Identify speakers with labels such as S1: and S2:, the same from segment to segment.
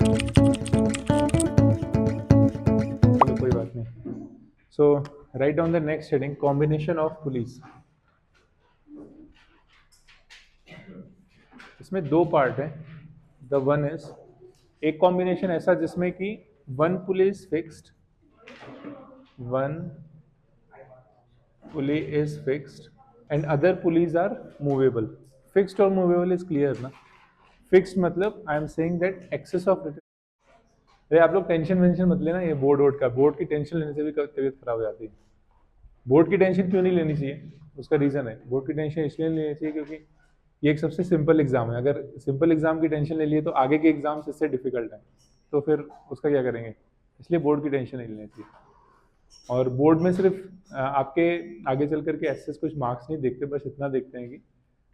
S1: चलो कोई बात नहीं. So write down the next heading, combination of police. इसमें दो पार्ट है. द वन इज एक कॉम्बिनेशन ऐसा जिसमें कि one pulleys fixed, one pulley is fixed and other pulleys are movable. Fixed और मूवेबल इज क्लियर ना. फिक्स्ड मतलब I am saying that axis of. अरे आप लोग टेंशन वेंशन मत लेना, ये बोर्ड वोर्ड का. बोर्ड की टेंशन लेने से भी तबीयत खराब हो जाती है. बोर्ड की टेंशन क्यों नहीं लेनी चाहिए, उसका रीज़न है. बोर्ड की टेंशन इसलिए नहीं लेनी चाहिए क्योंकि ये एक सबसे सिंपल एग्जाम है. अगर सिंपल एग्जाम की टेंशन ले लिए तो आगे के एग्जाम्स इससे डिफिकल्ट हैं, तो फिर उसका क्या करेंगे. इसलिए बोर्ड की टेंशन नहीं लेनी चाहिए. और बोर्ड में सिर्फ आपके आगे चल करके ऐसे कुछ मार्क्स नहीं देखते, बस इतना देखते हैं कि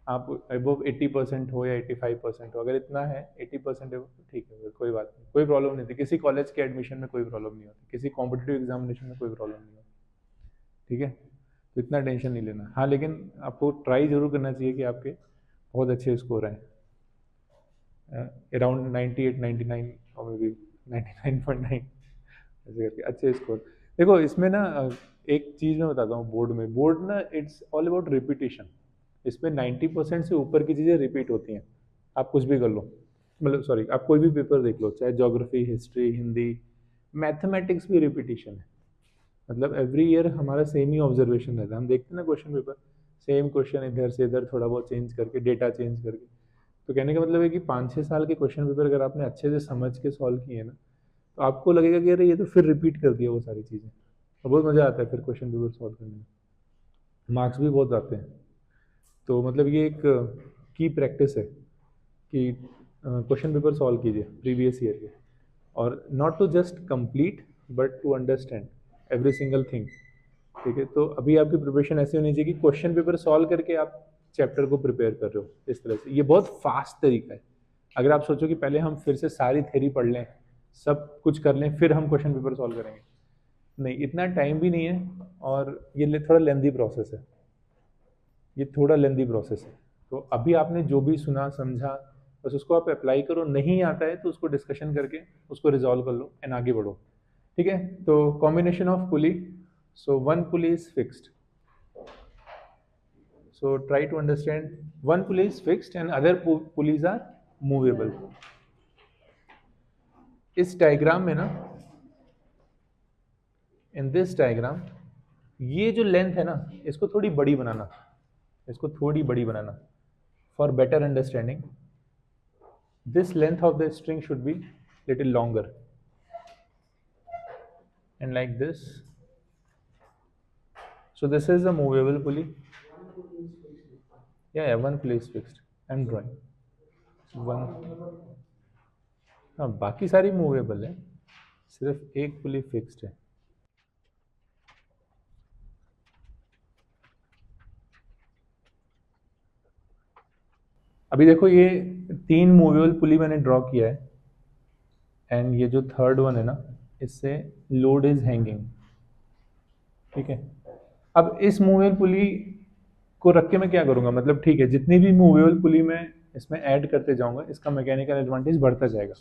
S1: आप अबव 80% हो या 85% हो. अगर इतना है 80% है तो ठीक है, फिर कोई बात नहीं, कोई प्रॉब्लम नहीं थी. किसी कॉलेज के एडमिशन में कोई प्रॉब्लम नहीं होती, किसी कॉम्पिटिटिव एग्जामिनेशन में कोई प्रॉब्लम नहीं होती. ठीक है, तो इतना टेंशन नहीं लेना. हाँ, लेकिन आपको ट्राई जरूर करना चाहिए कि आपके बहुत अच्छे स्कोर आए, अराउंड 98, 99 और मे बी 99.9 ऐसे करके अच्छे स्कोर. देखो इसमें ना एक चीज़ मैं बताता हूँ. बोर्ड ना इट्स ऑल अबाउट रिपीटेशन. इसमें 90% से ऊपर की चीज़ें रिपीट होती हैं. आप कुछ भी कर लो, मतलब सॉरी, आप कोई भी पेपर देख लो, चाहे ज्योग्राफी, हिस्ट्री, हिंदी, मैथमेटिक्स भी रिपीटिशन है. मतलब एवरी ईयर हमारा सेम ही ऑब्जर्वेशन रहता है. हम देखते हैं ना क्वेश्चन पेपर, सेम क्वेश्चन इधर से इधर थोड़ा बहुत चेंज करके, डेटा चेंज करके. तो कहने का मतलब है कि 5-6 साल के क्वेश्चन पेपर अगर आपने अच्छे से समझ के सॉल्व किए ना, तो आपको लगेगा कि अरे ये तो फिर रिपीट कर दिया वो सारी चीज़ें. तो बहुत मज़ा आता है फिर क्वेश्चन पेपर सॉल्व करने में. मार्क्स भी बहुत आते हैं. तो मतलब ये एक की प्रैक्टिस है कि क्वेश्चन पेपर सॉल्व कीजिए प्रीवियस ईयर के. और not to just complete but to understand every single thing. ठीक है, तो अभी आपकी प्रिपरेशन ऐसी होनी चाहिए कि क्वेश्चन पेपर सॉल्व करके आप चैप्टर को प्रिपेयर कर रहे हो. इस तरह से ये बहुत फास्ट तरीका है. अगर आप सोचो कि पहले हम फिर से सारी थ्योरी पढ़ लें, सब कुछ कर लें, फिर हम क्वेश्चन पेपर सॉल्व करेंगे, नहीं, इतना टाइम भी नहीं है. और ये थोड़ा लेंदी प्रोसेस है, ये थोड़ा लेंदी प्रोसेस है. तो अभी आपने जो भी सुना समझा, बस उसको आप अप्लाई करो. नहीं आता है तो उसको डिस्कशन करके उसको रिजॉल्व कर लो एंड आगे बढ़ो. ठीक है, तो combination of pulley. So one pulley is fixed. So try to understand, one pulley is fixed and other pulleys are movable. इस डायग्राम में ना, इन दिस डायग्राम, ये जो लेंथ है ना, इसको थोड़ी बड़ी बनाना, इसको थोड़ी बड़ी बनाना. For better understanding, this length of the string should be little longer and like this. So this is a movable pulley. Yeah, one pulley is fixed. I'm drawing one. हाँ, बाकी सारी मूवेबल है, सिर्फ एक पुली फिक्स्ड है. अभी देखो ये 3 मूवेबल पुली मैंने ड्रॉ किया है. एंड ये जो थर्ड वन है ना, इससे लोड इज हैंगिंग. ठीक है, अब इस मूवेबल पुली को रख के मैं क्या करूँगा, मतलब ठीक है, जितनी भी मूवेबल पुली मैं इसमें ऐड करते जाऊँगा, इसका मैकेनिकल एडवांटेज बढ़ता जाएगा.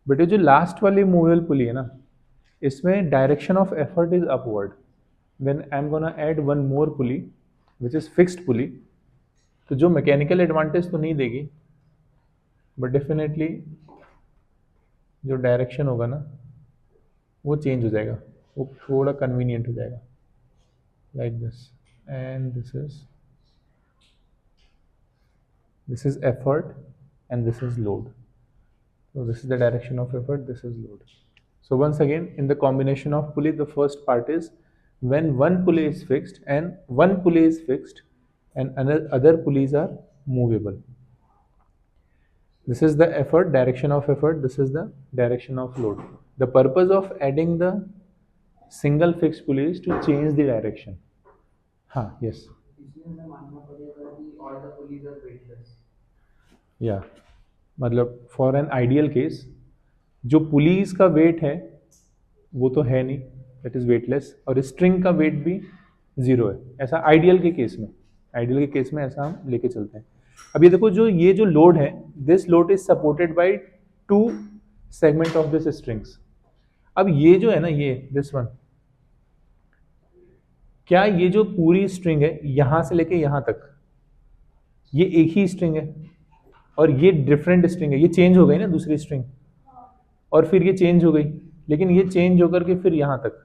S1: बट ये जो लास्ट वाली मूवेबल पुली है ना, इसमें direction of effort is upward. Then I am gonna add one more pulley which is fixed pulley. तो जो मैकेनिकल एडवांटेज तो नहीं देगी, बट डेफिनेटली जो डायरेक्शन होगा ना, वो चेंज हो जाएगा, वो थोड़ा कन्वीनियंट हो जाएगा. Like this, and this is effort and this is load. So this is the direction of effort, this is load. So once again, in the combination of pulley, the first part is when one pulley is fixed and other pulleys are movable. This is the effort, direction of effort, this is the direction of load. The purpose of adding the single fixed pulley is to change the direction. हाँ, yes. या मतलब for an ideal case, जो police का wait है वो तो है नहीं, दैट इज़ वेटलेस, और स्ट्रिंग का वेट भी 0 है. ऐसा आइडियल के केस में ऐसा हम लेके चलते हैं. अब ये देखो, जो लोड है, this load is supported bye 2 segment of this strings. अब ये जो है ना, ये दिस वन, क्या ये जो पूरी स्ट्रिंग है यहां से लेके यहां तक, ये एक ही स्ट्रिंग है और ये डिफरेंट स्ट्रिंग है, ये चेंज हो गई ना दूसरी स्ट्रिंग, और फिर ये चेंज हो गई, लेकिन ये चेंज होकर के फिर यहां तक।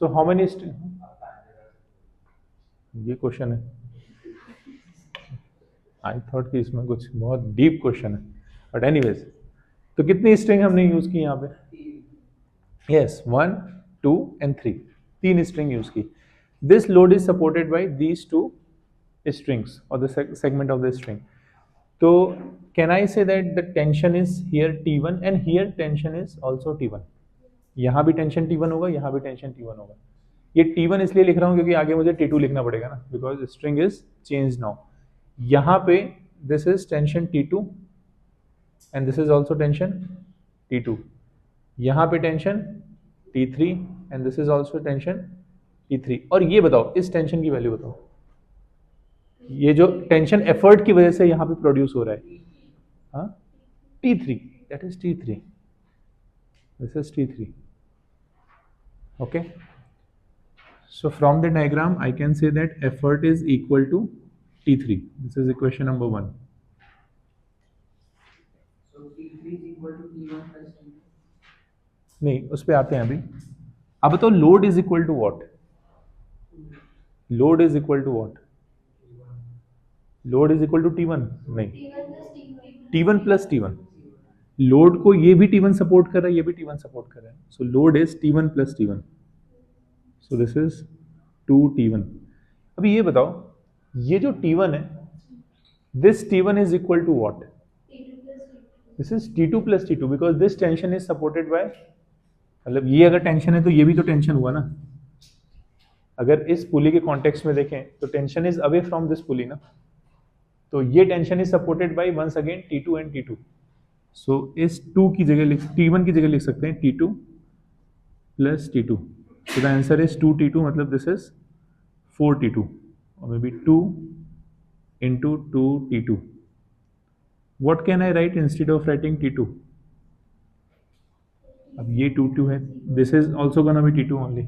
S1: सो हाउ मेनी स्ट्रिंग, ये क्वेश्चन है, आई थॉट कि इसमें कुछ बहुत डीप क्वेश्चन है, बट एनीवेज, तो कितनी स्ट्रिंग हमने यूज की यहाँ पे? यस, 1 2 एंड 3, 3 स्ट्रिंग यूज की। This load is supported bye these 2 strings or the segment of the string. So can I say that the tension is here T1 and here tension is also T1? यहाँ भी tension T1 होगा, यहाँ भी tension T1 होगा। ये T1 इसलिए लिख रहा हूँ क्योंकि आगे मुझे T2 लिखना पड़ेगा ना, because string is change now. यहाँ पे this is tension T2 and this is also tension T2। यहाँ पे tension T3 and this is also tension T3। और ये बताओ, इस टेंशन की वैल्यू बताओ, ये जो टेंशन एफर्ट की वजह से यहां पे प्रोड्यूस हो रहा है, हाँ, T3, that is T3, this is T3। Okay, so from the diagram I can say that effort is equal to T3। This is equation number 1। नहीं, उस पर आते हैं अभी। अब बताओ load is equal to what? Load is equal to what? Load is equal to T1? नहीं, T1 plus T1। Load को ये भी T1 सपोर्ट कर रहा है, ये भी T1 सपोर्ट कर रहा है, so load is T1 plus T1, so this is 2T1। अभी ये बताओ, ये जो T1 है, this T1 is equal to what? This is T2 plus T2, because this tension is supported by, मतलब ये अगर टेंशन है तो ये भी तो टेंशन हुआ ना। अगर इस पुली के कॉन्टेक्स्ट में देखें तो tension is away from this pulley ना, तो ये tension is supported by once again T2 and T2। So इस 2 की जगह लिख, T1 की जगह लिख सकते हैं T2 plus T2। So the answer is 2T2, मतलब दिस इज 4T2 और maybe 2 into 2T2। What can I write instead of writing T2? अब ये 2 है, this is also gonna be T2 only,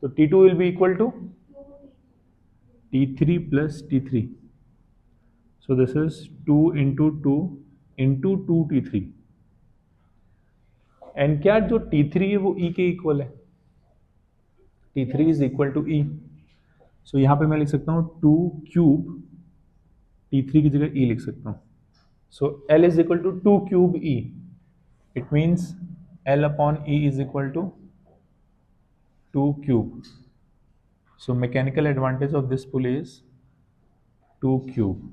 S1: तो T2 will be equal to T3 plus T3। So this is 2 into 2 into 2T3। And क्या जो T3 है वो E के equal है? T3 is equal to E। So यहाँ पे मैं लिख सकता हूँ 2 क्यूब, T3 की जगह E लिख सकता हूँ। So L is equal to 2 cube E, it means L upon E is equal to 2 cube. So mechanical advantage of this pulley is 2 cube.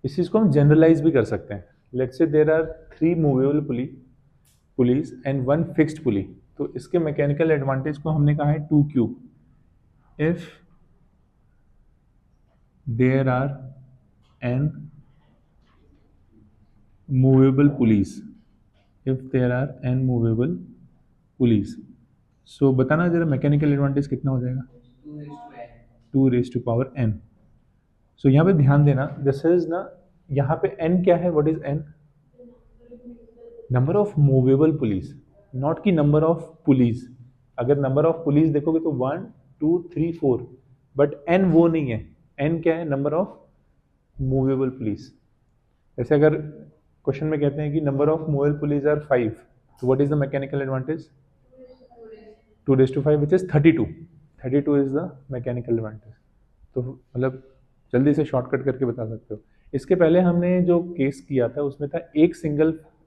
S1: इस चीज को हम जनरलाइज भी कर सकते हैं। Let's say there are 3 movable pulleys and 1 fixed pulley, तो इसके मैकेनिकल एडवांटेज को हमने कहा है 2 cube. If there are n movable pulleys, if there are n movable pulleys, so बताना जरा मैकेनिकल एडवांटेज कितना हो जाएगा? 2 raise to power n। So यहाँ पे ध्यान देना, दिस इज ना, यहाँ पे n क्या है? What is n? Number of movable pulleys, not की नंबर ऑफ पुलीज। अगर नंबर ऑफ पुलीज देखोगे तो 1 2 3 4, बट n वो नहीं है। n क्या है? Number of movable pulleys. जैसे अगर क्वेश्चन में कहते हैं कि number of movable pulleys are 5, तो what is the mechanical advantage? 2 raise to 5 which is 32। 32 is the mechanical advantage. तो मतलब जल्दी से शॉर्टकट करके बता सकते हो। इसके पहले हमने जो केस किया था उसमें था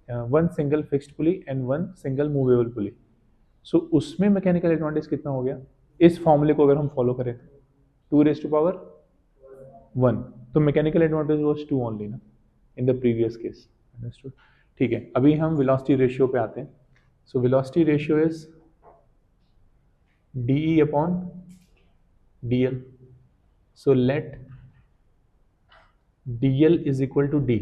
S1: one single fixed pulley and 1 single movable pulley. So उसमें मैकेनिकल एडवांटेज कितना हो गया? इस फॉर्मूले को अगर हम फॉलो करें, 2 रेज टू पावर 1, तो मैकेनिकल एडवांटेज वाज 2 ओनली ना in the previous case. Understood? ठीक है, अभी हम वेलोसिटी रेशियो पे आते हैं। So velocity ratio is DE upon DL। So let DL is equal to D।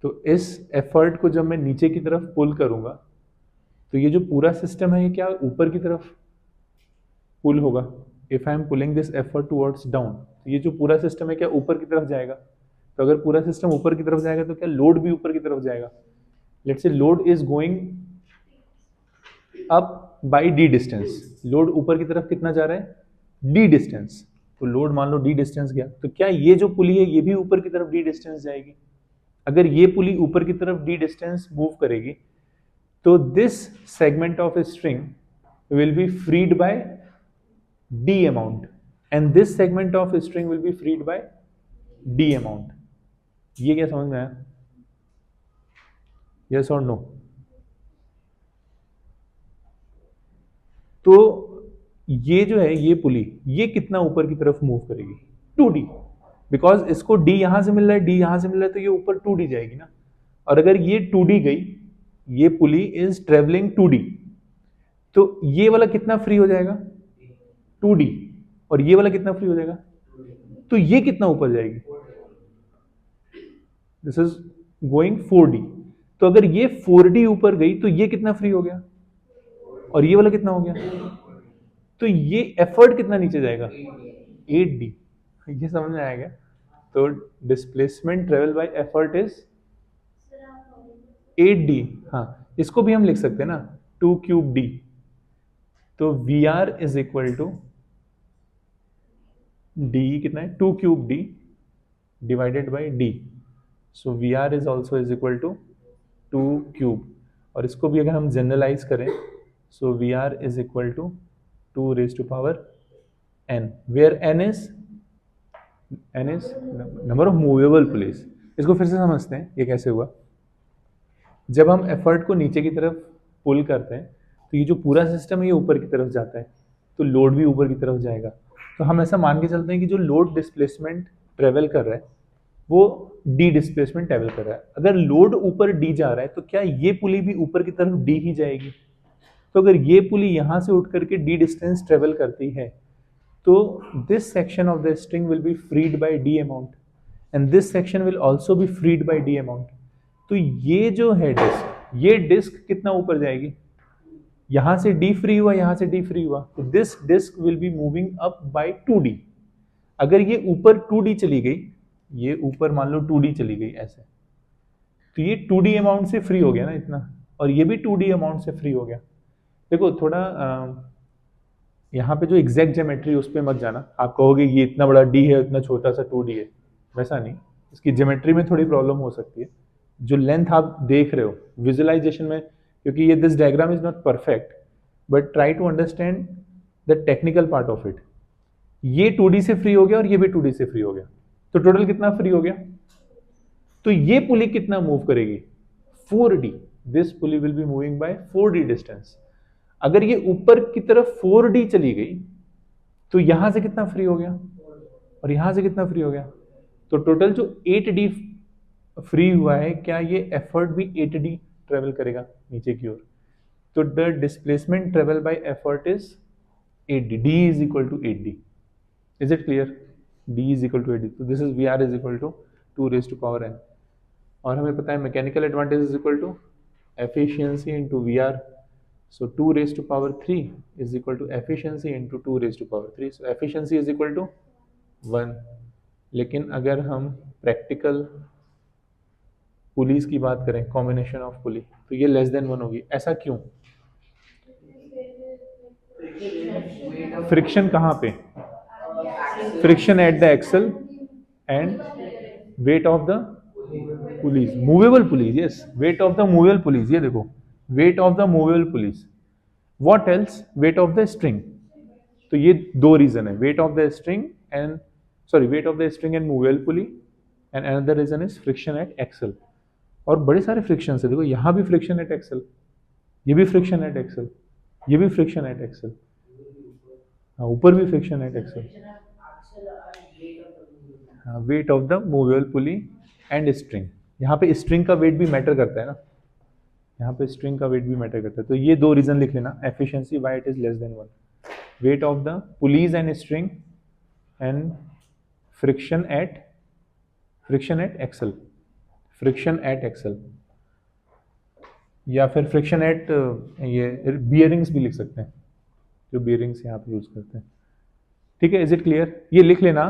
S1: तो इस एफर्ट को जब मैं नीचे की तरफ पुल करूंगा तो ये जो पूरा सिस्टम है ये क्या ऊपर की तरफ पुल होगा? If I am pulling this effort towards down, तो ये जो पूरा सिस्टम है क्या ऊपर की तरफ जाएगा? तो अगर पूरा सिस्टम ऊपर की तरफ जाएगा तो क्या लोड भी ऊपर की तरफ जाएगा? Let's say load is going up by D distance, load ऊपर की तरफ कितना जा रहा है? D distance. तो लोड मान लो डी डिस्टेंस गया, तो क्या ये जो पुली है ये भी ऊपर की तरफ डी डिस्टेंस जाएगी? अगर ये पुली ऊपर की तरफ डी डिस्टेंस मूव करेगी तो this segment of string will be freed by D amount and this segment of string will be freed by D amount. ये क्या समझ में आया? यस और नो? तो ये जो है ये पुली ये कितना ऊपर की तरफ मूव करेगी? 2D, बिकॉज इसको D यहां से मिल रहा है, D यहां से मिल रहा है, तो ये ऊपर 2D जाएगी ना। और अगर ये 2D गई, ये पुली इज ट्रेवलिंग 2D, तो ये वाला कितना फ्री हो जाएगा? 2D। और ये वाला कितना फ्री हो जाएगा? तो ये कितना ऊपर जाएगी? This is going 4D। तो अगर ये 4D ऊपर गई तो ये कितना फ्री हो गया? और ये वाला कितना हो गया? तो ये एफर्ट कितना नीचे जाएगा? 8D। ये समझ में आएगा? तो displacement travel by effort is 8D। हाँ, इसको भी हम लिख सकते हैं ना 2 क्यूब D। तो VR is equal to D कितना है? 2 cube D divided by D। So VR is also is equal to 2 cube. और इसको भी अगर हम जनरलाइज करें, so VR is equal to 2 raised to power n, where n is number of movable pulleys। इसको फिर से समझते हैं ये कैसे हुआ। जब हम एफर्ट को नीचे की तरफ पुल करते हैं तो ये जो पूरा सिस्टम है ये ऊपर की तरफ जाता है, तो लोड भी ऊपर की तरफ जाएगा। तो हम ऐसा मान के चलते हैं कि जो लोड डिस्प्लेसमेंट ट्रेवल कर रहा है वो डी डिस्प्लेसमेंट ट्रेवल कर रहा है। अगर लोड ऊपर डी जा रहा है तो क्या ये पुली भी ऊपर की तरफ डी ही जाएगी? तो अगर ये पुली यहां से उठ करके डी डिस्टेंस ट्रेवल करती है तो this section of the string will be freed by D amount and this section will also be freed by D amount. तो ये जो है डिस्क, ये डिस्क कितना ऊपर जाएगी? यहां से डी फ्री हुआ, यहां से डी फ्री हुआ, तो this disk will be moving up by 2D। अगर ये ऊपर 2D चली गई, ये ऊपर मान लो 2D चली गई ऐसे, तो ये 2D अमाउंट से फ्री हो गया ना इतना, और ये भी 2D अमाउंट से फ्री हो गया। देखो थोड़ा यहाँ पे जो एग्जैक्ट ज्योमेट्री उस पर मत जाना। आप कहोगे ये इतना बड़ा D है, इतना छोटा सा 2D है, वैसा नहीं। इसकी ज्योमेट्री में थोड़ी प्रॉब्लम हो सकती है। जो लेंथ आप देख रहे हो विजुअलाइजेशन में, क्योंकि ये this diagram is not perfect, but try to understand the technical part of it. ये 2D से फ्री हो गया और ये भी 2D से फ्री हो गया, तो टोटल कितना फ्री हो गया? तो ये पुली कितना मूव करेगी? 4D। This pulley will be moving by 4D distance. अगर ये ऊपर की तरफ 4D चली गई तो यहां से कितना फ्री हो गया और यहां से कितना फ्री हो गया? तो टोटल जो 8D फ्री हुआ है, क्या ये एफर्ट भी 8D ट्रेवल करेगा नीचे की ओर? तो the displacement travel by effort is 8D। D is equal to 8D। Is it clear? D is equal to 8D। तो this is VR is equal to 2 raised to power n। और हमें पता है mechanical advantage is equal to efficiency into VR। So 2 raised to power 3 is equal to efficiency into 2 raised to power 3. So efficiency is equal to 1। लेकिन अगर हम practical pulleys की बात करें, कॉम्बिनेशन ऑफ पुली, तो ये लेस देन 1 होगी। ऐसा क्यों? फ्रिक्शन कहाँ पे? Friction at the axle and weight of the pulleys, movable pulleys. Yes, weight of the movable pulleys. ये देखो, weight of the movable pulleys. What else? Weight of the string. तो ये दो रीजन है, weight of the string and weight of the string and movable pulley, and another reason is friction at axle. और बड़े सारे friction है, देखो यहाँ भी फ्रिक्शन एट एक्सल, ये भी फ्रिक्शन एट एक्सल, ये भी फ्रिक्शन एट एक्सल, हाँ ऊपर भी फ्रिक्शन एट एक्सल। हाँ, wait of the movable pulley and string. यहाँ पे स्ट्रिंग का वेट भी मैटर करता है ना, यहाँ पे स्ट्रिंग का वेट भी मैटर करता है। तो ये दो रीजन लिख लेना, efficiency why it is less than 1, weight of the pulleys and string, and friction at axle, friction at axle, या फिर फ्रिक्शन एट ये बियरिंग्स भी लिख सकते हैं, जो बियरिंग्स यहाँ पे यूज करते हैं। ठीक है, इज इट क्लियर? ये लिख लेना,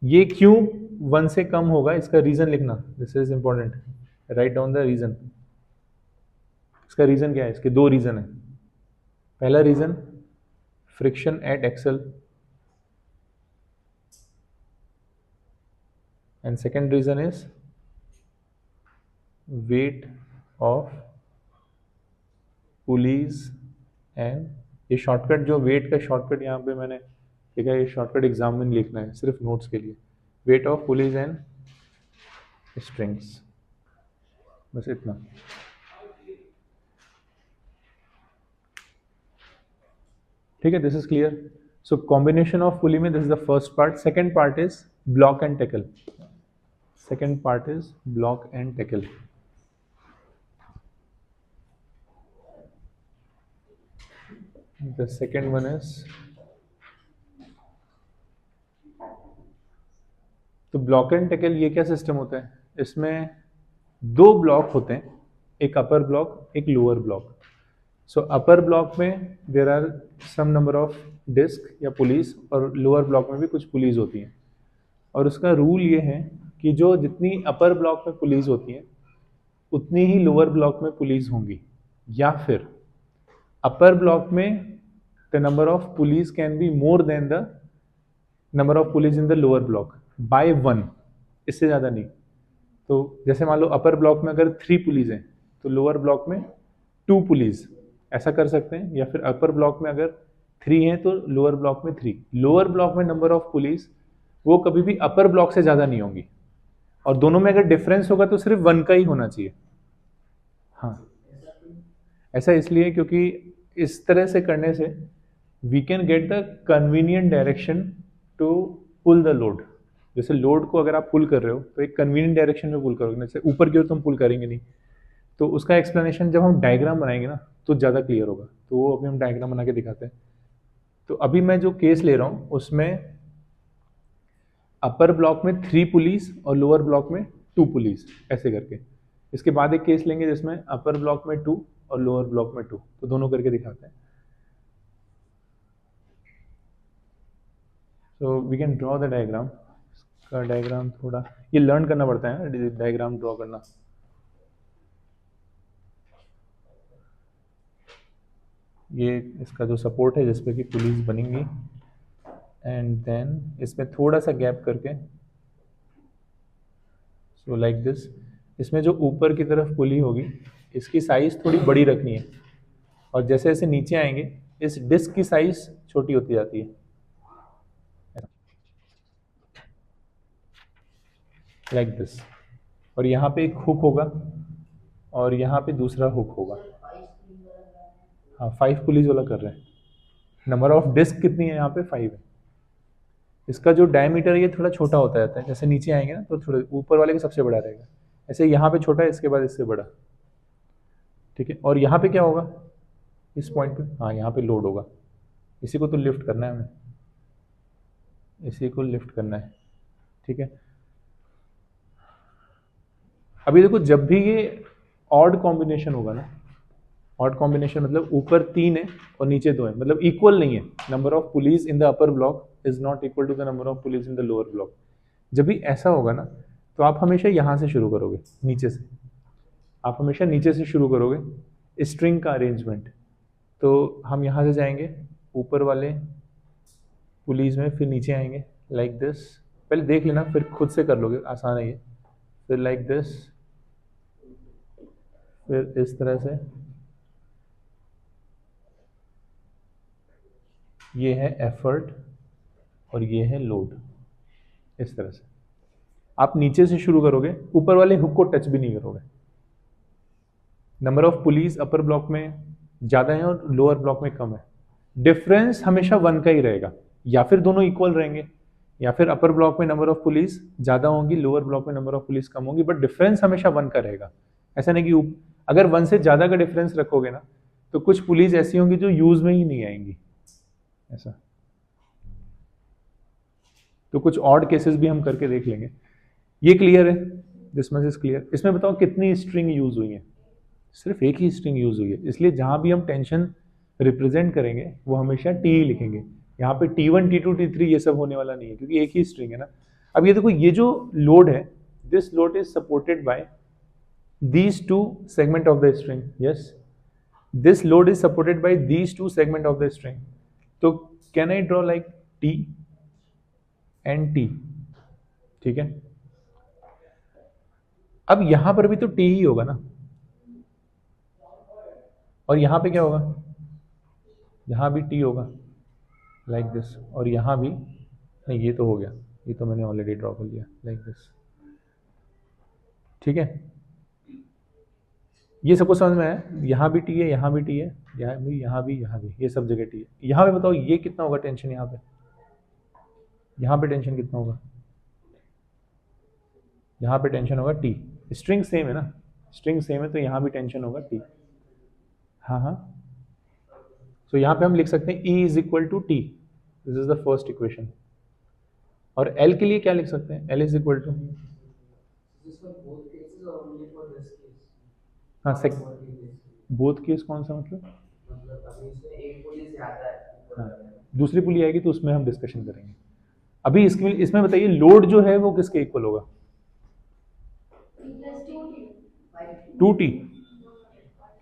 S1: ये क्यों 1 से कम होगा, इसका रीजन लिखना, this is important, write down the reason. इसका रीजन क्या है? इसके दो रीजन है। पहला reason friction at axle, and second reason is weight of pulleys and, ये शॉर्टकट जो वेट का शॉर्टकट यहाँ पे मैंने लिखा है, ये शॉर्टकट एग्जाम में नहीं लिखना है, सिर्फ नोट्स के लिए। Weight of pulleys and strings, बस इतना। ठीक है, this is clear. So combination of pulley में this is the first part. Second part is block and tackle. Second part is block and tackle. The second one is, तो block and tackle ये क्या system होता है? इसमें दो block होते हैं, एक अपर ब्लॉक एक lower block. So upper block में there are some number of disk या पुलिस, और लोअर ब्लॉक में भी कुछ पुलिस होती हैं। और उसका रूल ये है कि जो जितनी अपर ब्लॉक में पुलिस होती हैं उतनी ही लोअर ब्लॉक में पुलिस होंगी, या फिर अपर ब्लॉक में the number of police can be more than the number of pulleys in the lower block bye 1, इससे ज़्यादा नहीं। तो जैसे मान लो अपर ब्लॉक में अगर 3 पुलिस हैं तो लोअर ब्लॉक में 2 पुलिस, ऐसा कर सकते हैं। या फिर अपर ब्लॉक में अगर 3 हैं तो लोअर ब्लॉक में 3। लोअर ब्लॉक में नंबर ऑफ पुलिस वो कभी भी अपर ब्लॉक से ज़्यादा नहीं होंगी, और दोनों में अगर डिफरेंस होगा तो सिर्फ 1 का ही होना चाहिए। हाँ, ऐसा इसलिए क्योंकि इस तरह से करने से we can get the convenient direction to pull the load. जैसे लोड को अगर आप पुल कर रहे हो तो एक कन्वीनियंट डायरेक्शन में पुल करोगे, जैसे ऊपर की ओर तुम पुल करेंगे नहीं। तो उसका एक्सप्लेनेशन जब हम डायग्राम बनाएंगे ना तो ज़्यादा क्लियर होगा, तो वो अभी हम डायग्राम बना के दिखाते हैं। तो अभी मैं जो केस ले रहा हूँ उसमें अपर ब्लॉक में 3 पुलिस और लोअर ब्लॉक में 2 पुलिस, ऐसे करके। इसके बाद एक केस लेंगे जिसमें अपर ब्लॉक में 2 और लोअर ब्लॉक में 2, तो दोनों करके दिखाते हैं। So we can draw the diagram. इसका डायग्राम थोड़ा ये लर्न करना पड़ता है डायग्राम ड्रॉ करना। ये इसका जो सपोर्ट है जिसपे कि पुलिस बनेंगी, एंड देन इसमें थोड़ा सा गैप करके, सो लाइक दिस। इसमें जो ऊपर की तरफ पुली होगी इसकी साइज थोड़ी बड़ी रखनी है, और जैसे जैसे नीचे आएंगे इस डिस्क की साइज छोटी होती जाती है, लाइक दिस। और यहाँ पे एक हुक होगा और यहाँ पे दूसरा हुक होगा। हाँ, 5 पुलिस वाला कर रहे हैं। नंबर ऑफ डिस्क कितनी है यहाँ पे? 5 है। इसका जो डायमीटर है ये थोड़ा छोटा होता जाता है, जैसे नीचे आएंगे ना तो थोड़ा ऊपर वाले का सबसे बड़ा रहेगा, ऐसे यहाँ पे छोटा है, इसके बाद इससे बड़ा। ठीक है, और यहाँ पे क्या होगा इस पॉइंट पे? हाँ, यहाँ पे लोड होगा, इसी को तो लिफ्ट करना है हमें, इसी को लिफ्ट करना है। ठीक है, अभी देखो जब भी ये ऑड कॉम्बिनेशन होगा ना, ऑड कॉम्बिनेशन मतलब ऊपर 3 है और नीचे 2 है, मतलब इक्वल नहीं है। Number of pulleys in the upper block is not equal to the number of pulleys in the lower block. जब भी ऐसा होगा ना तो आप हमेशा यहाँ से शुरू करोगे, नीचे से। आप हमेशा नीचे से शुरू करोगे स्ट्रिंग का अरेंजमेंट। तो हम यहाँ से जाएंगे ऊपर वाले पुलिस में, फिर नीचे आएंगे लाइक दिस। पहले देख लेना फिर खुद से कर लोगे, आसान है ये। फिर लाइक दिस, फिर इस तरह से। ये है एफर्ट और ये है लोड, इस तरह से। आप नीचे से शुरू करोगे, ऊपर वाले हुक को टच भी नहीं करोगे। Number of police upper block में ज़्यादा है और लोअर ब्लॉक में कम है। डिफरेंस हमेशा 1 का ही रहेगा, या फिर दोनों इक्वल रहेंगे, या फिर अपर ब्लॉक में नंबर ऑफ पुलिस ज़्यादा होंगी, लोअर ब्लॉक में नंबर ऑफ पुलिस कम होंगी, बट डिफरेंस हमेशा 1 का रहेगा। ऐसा नहीं कि अगर 1 से ज़्यादा का डिफरेंस रखोगे ना तो कुछ पुलिस ऐसी होंगी जो यूज में ही नहीं आएंगी, ऐसा। तो कुछ ऑड केसेस भी हम करके देख लेंगे। ये क्लियर है? This much is clear. इसमें बताओ कितनी स्ट्रिंग यूज हुई है? सिर्फ एक ही स्ट्रिंग यूज हुई है, इसलिए जहां भी हम टेंशन रिप्रेजेंट करेंगे वो हमेशा टी लिखेंगे। यहाँ पे T1 T2 T3 ये सब होने वाला नहीं है, क्योंकि एक ही स्ट्रिंग है ना। अब ये देखो, ये जो लोड है, this load is supported bye these two segment of the string. Yes, this load is supported by these two segment of the string. So can I draw like T and T? ठीक है, अब यहां पर भी तो T ही होगा ना, और यहां पे क्या होगा, यहां भी T होगा लाइक दिस, और यहां भी नहीं, ये तो हो गया, ये तो मैंने ऑलरेडी ड्रॉ कर लिया लाइक दिस, ठीक है। ये सबको समझ में आया, यहाँ भी टी है, यहाँ भी टी है, यहाँ भी, ये सब जगह टी है। यहाँ पे बताओ ये कितना होगा टेंशन, यहाँ पे टेंशन कितना होगा, यहाँ पे टेंशन होगा टी, स्ट्रिंग सेम है ना, स्ट्रिंग सेम है तो यहाँ भी टेंशन होगा टी। हाँ हाँ, तो यहाँ पे हम लिख सकते हैं E is equal to T, this is the first equation. और L के लिए क्या लिख सकते हैं, L इज इक्वल टू, हाँ बोथ केस कौन सा मतलब, हाँ दूसरी पुली आएगी तो उसमें हम डिस्कशन करेंगे। अभी इसमें बताइए लोड जो है वो किसके इक्वल होगा, 2T।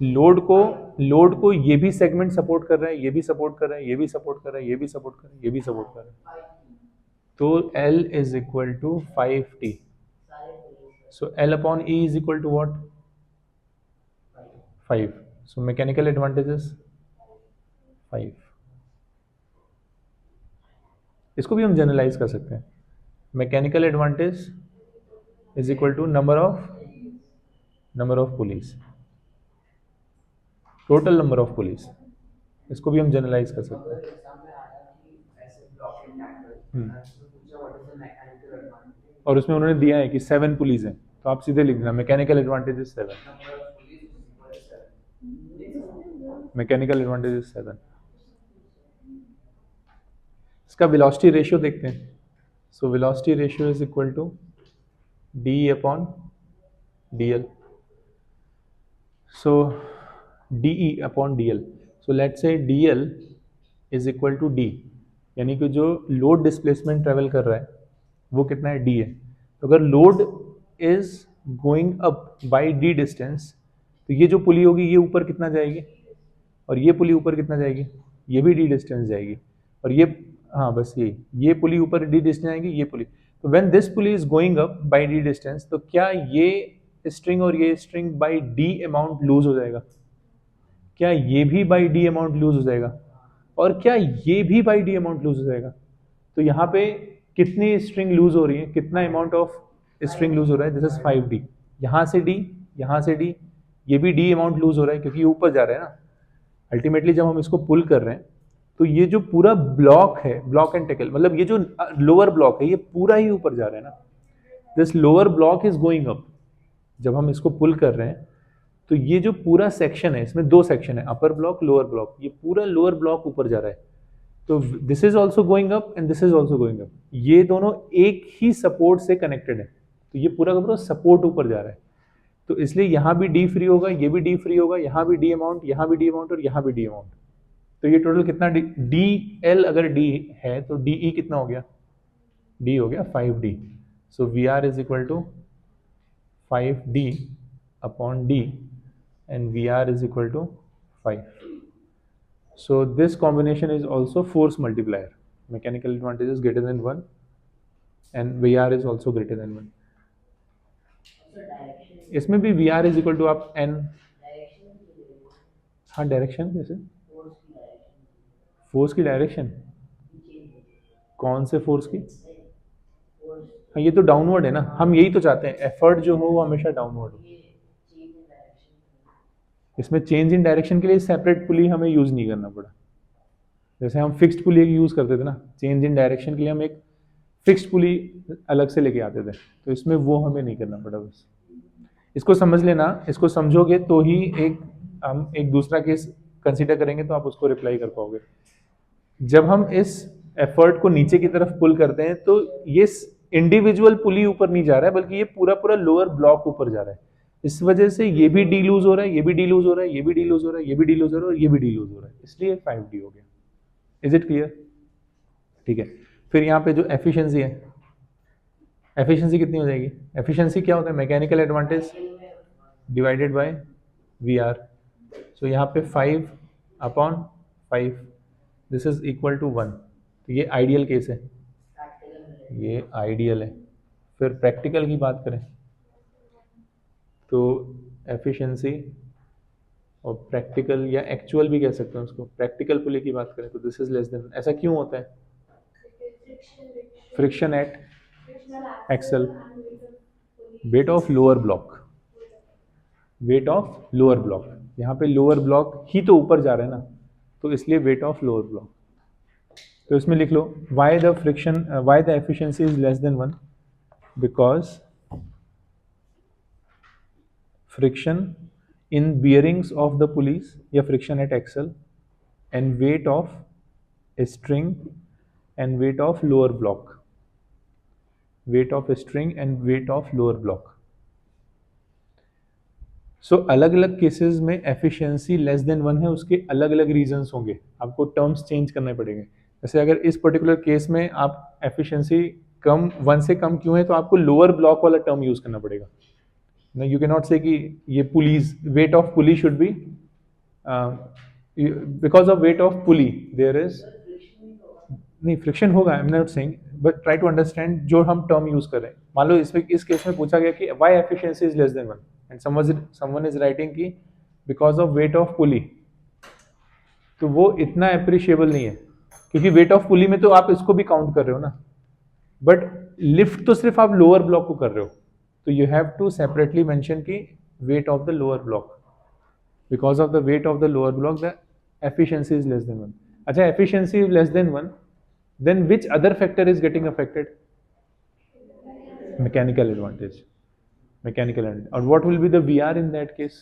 S1: लोड को ये भी सेगमेंट सपोर्ट कर रहा है, ये भी सपोर्ट कर रहा है, ये भी सपोर्ट कर रहा है, ये भी सपोर्ट कर रहा है, ये भी सपोर्ट कर रहा है, तो L is equal to 5T। So L upon E is equal to what, 5। So mechanical advantages 5। इसको भी हम जनरलाइज कर सकते हैं, mechanical advantage is equal to number of pulleys, total number of pulleys, इसको भी हम जनरलाइज कर सकते हैं। और उसमें उन्होंने दिया है कि 7 पुलिस हैं, तो आप सीधे लिख देना mechanical advantage is 7, mechanical advantage is 7। इसका वेलोसिटी रेशियो देखते हैं, so velocity ratio is equal to D upon dl, so de upon dl, so let's say dl is equal to d, यानी कि जो लोड डिस्प्लेसमेंट ट्रेवल कर रहा है वो कितना है, d है। तो अगर load is going up by d distance, तो ये जो पुली होगी ये ऊपर कितना जाएगी, और ये पुली ऊपर कितना जाएगी, ये भी d डिस्टेंस जाएगी, और ये, हाँ बस ये पुली ऊपर d डिस्टेंस जाएगी, ये पुली, तो when this pulley is going up by d distance, तो क्या ये स्ट्रिंग और ये string by d amount loose हो जाएगा, क्या ये भी बाय d अमाउंट लूज हो जाएगा, और क्या ये भी बाय d अमाउंट लूज हो जाएगा। तो यहाँ पे कितनी स्ट्रिंग लूज हो रही है, कितना अमाउंट ऑफ स्ट्रिंग लूज हो रहा है, दिस इज 5d, यहाँ से d, यहाँ से d, ये भी d अमाउंट लूज हो रहा है क्योंकि ये ऊपर जा रहा है ना। अल्टीमेटली जब हम इसको पुल कर रहे हैं तो ये जो पूरा ब्लॉक है, ब्लॉक एंड टेकल, मतलब ये जो लोअर ब्लॉक है ये पूरा ही ऊपर जा रहा है ना, this lower block is going up. जब हम इसको पुल कर रहे हैं तो ये जो पूरा सेक्शन है, इसमें 2 सेक्शन है, अपर ब्लॉक लोअर ब्लॉक, ये पूरा लोअर ब्लॉक ऊपर जा रहा है, तो this is also going up and this is also going up, ये दोनों एक ही सपोर्ट से कनेक्टेड है, तो ये पूरा का पूरा सपोर्ट ऊपर जा रहा है, तो इसलिए यहाँ भी डी फ्री होगा, ये भी डी फ्री होगा, यहाँ भी डी अमाउंट, यहाँ भी डी अमाउंट, और यहाँ भी डी अमाउंट, तो ये टोटल कितना डी एल अगर डी है तो डी ई कितना हो गया, डी हो गया 5d, so V R is equal to 5d upon d and VR is equal to 5. So this combination is also force multiplier. Mechanical advantage is greater than 1 and VR is also greater than 1. इसमें भी VR is equal to आप n, हाँ direction जैसे force की direction, कौन से force की, हाँ ये तो डाउनवर्ड है ना, हम यही तो चाहते हैं, एफर्ट जो हो वो हमेशा डाउनवर्ड हो। इसमें चेंज इन डायरेक्शन के लिए सेपरेट पुली हमें यूज़ नहीं करना पड़ा, जैसे हम फिक्स्ड पुली यूज़ करते थे ना, चेंज इन डायरेक्शन के लिए हम एक फिक्स्ड पुली अलग से लेके आते थे, तो इसमें वो हमें नहीं करना पड़ा। बस इसको समझ लेना, इसको समझोगे तो ही हम एक दूसरा केस कंसीडर करेंगे तो आप उसको रिप्लाई कर पाओगे। जब हम इस एफर्ट को नीचे की तरफ पुल करते हैं तो ये इंडिविजुअल पुली ऊपर नहीं जा रहा है, बल्कि ये पूरा पूरा लोअर ब्लॉक ऊपर जा रहा है, इस वजह से ये भी डी लूज हो रहा है, ये भी डी लूज हो रहा है, ये भी डी लूज हो रहा है, ये भी डी लूज हो रहा है, और ये भी डी लूज हो रहा है, इसलिए 5d हो गया। Is it clear? ठीक है, फिर यहाँ पे जो एफिशिएंसी है, एफिशिएंसी कितनी हो जाएगी? एफिशिएंसी क्या होता है? Mechanical advantage divided by V R. So यहाँ पे 5/5, दिस इज इक्वल टू 1। तो ये आइडियल केस है, ये आइडियल है। फिर प्रैक्टिकल की बात करें तो एफिशिएंसी और प्रैक्टिकल या एक्चुअल भी कह सकते हैं उसको, प्रैक्टिकल पुली की बात करें तो दिस इज लेस देन। ऐसा क्यों होता है? Friction at axle, weight of lower block, weight of lower block, यहाँ पे लोअर ब्लॉक ही तो ऊपर जा रहा है ना, तो इसलिए वेट ऑफ लोअर ब्लॉक। तो इसमें लिख लो why the friction, why the efficiency is less than 1, because friction in bearings of the pulleys या friction at axle and weight of string and weight of lower block, weight of string and weight of lower block. So अलग अलग cases में efficiency less than 1 है, उसके अलग अलग reasons होंगे, आपको टर्म्स चेंज करने पड़ेंगे। जैसे अगर इस पर्टिकुलर केस में आप एफिशिएंसी कम 1 से कम क्यों है, तो आपको लोअर ब्लॉक वाला टर्म यूज करना पड़ेगा ना। यू कैन नॉट से कि ये pulleys, weight of pulley should be because of weight of pulley there is, नहीं फ्रिक्शन होगा, I am not saying, but try to understand जो हम टर्म यूज कर रहे हैं। मान लो इसमें इस केस में पूछा गया कि why efficiency is less than 1 and someone is writing कि because of weight of pulley, तो वो इतना अप्रिशिएबल नहीं है, क्योंकि वेट ऑफ पुली में तो आप इसको भी काउंट कर रहे हो ना, बट लिफ्ट तो सिर्फ आप लोअर ब्लॉक को कर रहे हो, तो you have to separately mention कि weight of the lower block, because of the weight of the lower block the efficiency is less than 1। अच्छा, efficiency is less than 1, then which other factor is getting affected? Mechanical advantage, mechanical advantage. And what will be the VR in that case?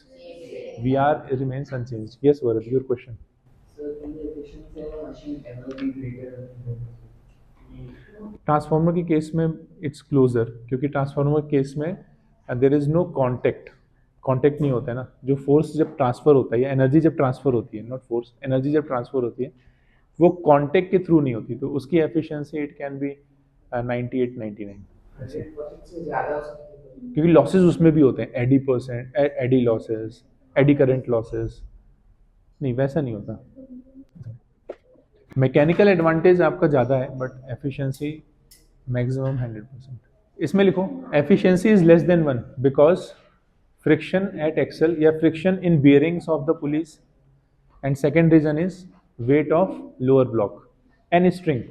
S1: VR remains unchanged. Yes, Varad, your question.
S2: So can the efficiency of a machine ever be greater than
S1: transformer के case में it's closer, क्योंकि transformer case में there is no contact, contact नहीं होता है ना। जो force जब ट्रांसफर होता है या एनर्जी जब ट्रांसफर होती है, नॉट फोर्स, एनर्जी जब ट्रांसफर होती है वो कॉन्टेक्ट के थ्रू नहीं होती, तो उसकी एफिशिएंसी इट कैन बी 98-99 ऐसे, क्योंकि लॉसेस उसमें भी होते हैं, eddy percent, eddy losses, eddy current losses, नहीं वैसा नहीं होता। मैकेनिकल एडवांटेज आपका ज़्यादा है बट एफिशिएंसी मैक्सिमम 100%। इसमें लिखो efficiency is less than 1 because friction at axle या friction in bearings of the pulleys, and second reason is weight of lower block and string,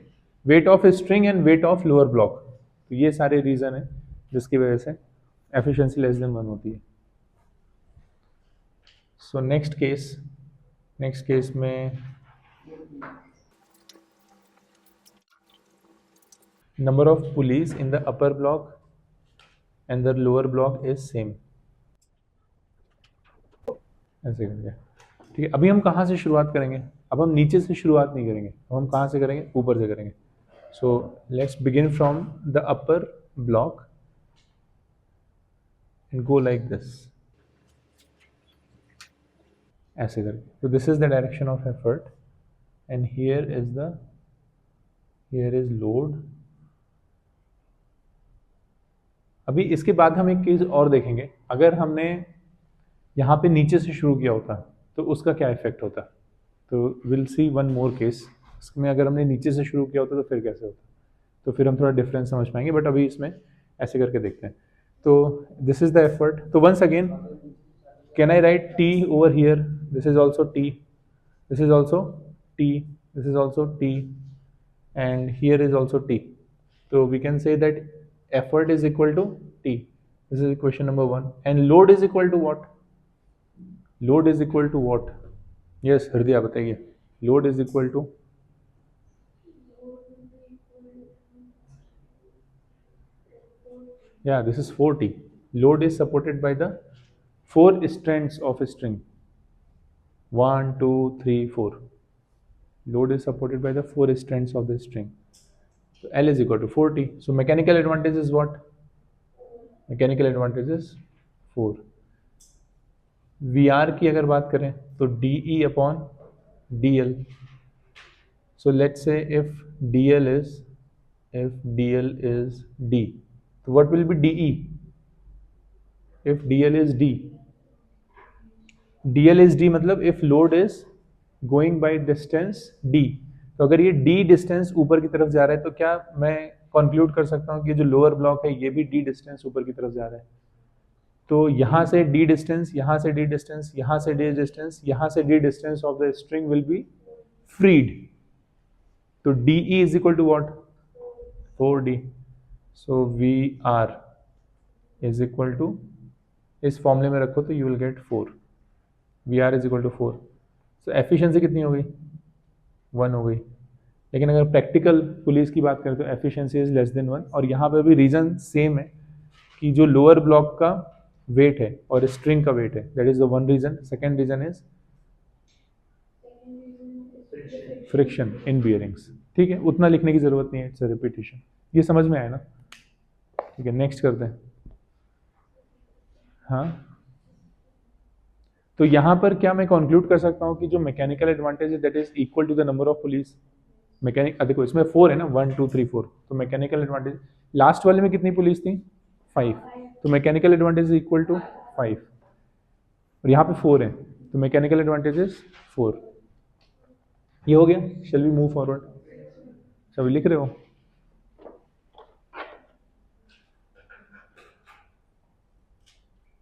S1: weight of string and weight of lower block. तो ये सारे reason है जिसकी वजह से efficiency less than 1 होती है। सो नेक्स्ट केस में number of pulleys in the upper block and the lower block is same, ऐसे करेंगे। ठीक है, अभी हम कहाँ से शुरुआत करेंगे? अब हम नीचे से शुरुआत नहीं करेंगे, अब हम कहाँ से करेंगे? ऊपर से करेंगे। So let's begin from the upper block and go like this, ऐसे करके। तो this is the direction of effort and here is load. अभी इसके बाद हम एक चीज और देखेंगे, अगर हमने यहाँ पे नीचे से शुरू किया होता तो उसका क्या इफेक्ट होता। तो will see one more case, इसमें अगर हमने नीचे से शुरू किया होता तो फिर कैसे होता, तो फिर हम थोड़ा डिफरेंस समझ पाएंगे, बट अभी इसमें ऐसे करके देखते हैं। तो दिस इज द एफर्ट। तो once again can I write T over here, this is also T, this is also T, this is also T, and here is also T. So we can say that effort is equal to T. This is equation number 1. And load is equal to what? Load is equal to what? Yes, Hriday बताइए. Load is equal to? Yeah, this is 4T. Load is supported by the 4 strands of a string. 1, 2, 3, 4. Load is supported by the 4 strands of the string. So L is equal to 4T. So mechanical advantage is what? Mechanical advantage is 4. VR की अगर बात करें तो DE upon DL. So let's say if DL is D, तो what will be DE if DL is D? DL is D मतलब if load is going by distance D, तो अगर ये D डिस्टेंस ऊपर की तरफ जा रहा है तो क्या मैं कंक्लूड कर सकता हूँ कि जो लोअर ब्लॉक है ये भी D डिस्टेंस ऊपर की तरफ जा रहा है? तो यहाँ से D डिस्टेंस, यहाँ से D डिस्टेंस, यहाँ से D डिस्टेंस, यहाँ से D distance of the string will be freed. तो DE is equal to what? 4D. So VR is equal to, इस फॉर्मूले में रखो तो you will get 4. VR is equal to 4. So efficiency कितनी हो गई? 1 हो गई. लेकिन अगर प्रैक्टिकल पुलिस की बात करें तो एफिशिएंसी इज लेस देन 1. और यहाँ पे भी रीज़न सेम है कि जो लोअर ब्लॉक का वेट है और स्ट्रिंग का वेट है, that is the one reason. Second reason is friction in bearings. ठीक है, उतना लिखने की ज़रूरत नहीं है, इट्स अ रिपीटिशन. ये समझ में आया ना? ठीक है, नेक्स्ट करते हैं. हाँ, तो यहाँ पर क्या मैं कंक्लूड कर सकता हूँ कि जो मैकेनिकल एडवांटेज है that is equal to the number of pulleys. Mechanic देखो इसमें 4 है ना, 1 2 3 4. तो मैकेनिकल एडवांटेज लास्ट वाले में कितनी पुलिस थी? 5. तो mechanical advantage is equal to 5 और यहाँ पे 4 है, तो मैकेनिकल एडवांटेज इज 4. ये हो गया. Shall we move forward? सभी लिख रहे हो?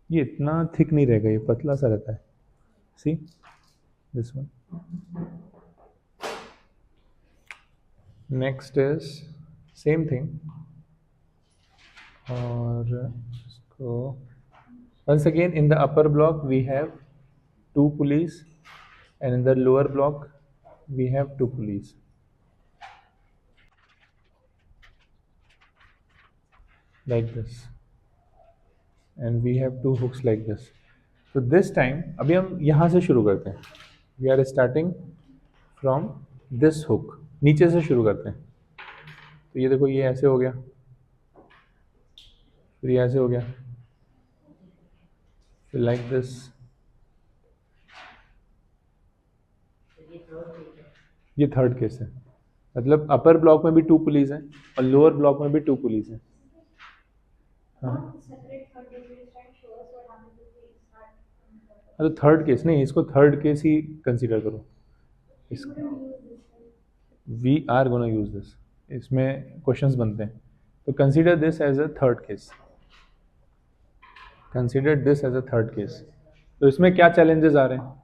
S1: ये इतना थिक नहीं रहेगा, ये पतला सा रहता है. See this one. Next is same thing. और इसको once again in the upper block we have 2 pulleys and in the lower block we have 2 pulleys. Like this. And we have 2 hooks like this. So this time अभी हम यहाँ से शुरू करते हैं. We are starting from this hook. नीचे से शुरू करते हैं. तो ये देखो, ये ऐसे हो गया, फिर ये ऐसे हो गया, फिर like this. ये थर्ड केस है. मतलब अपर ब्लॉक में भी 2 पुलीज हैं और लोअर ब्लॉक में भी 2 पुलीज हैं. हाँ, तो थर्ड केस नहीं, इसको थर्ड केस ही कंसीडर करो. We are gonna use this. इसमें क्वेश्चंस बनते हैं, तो consider this as a third case. Consider this as a third case. तो इसमें क्या चैलेंजेस आ रहे हैं?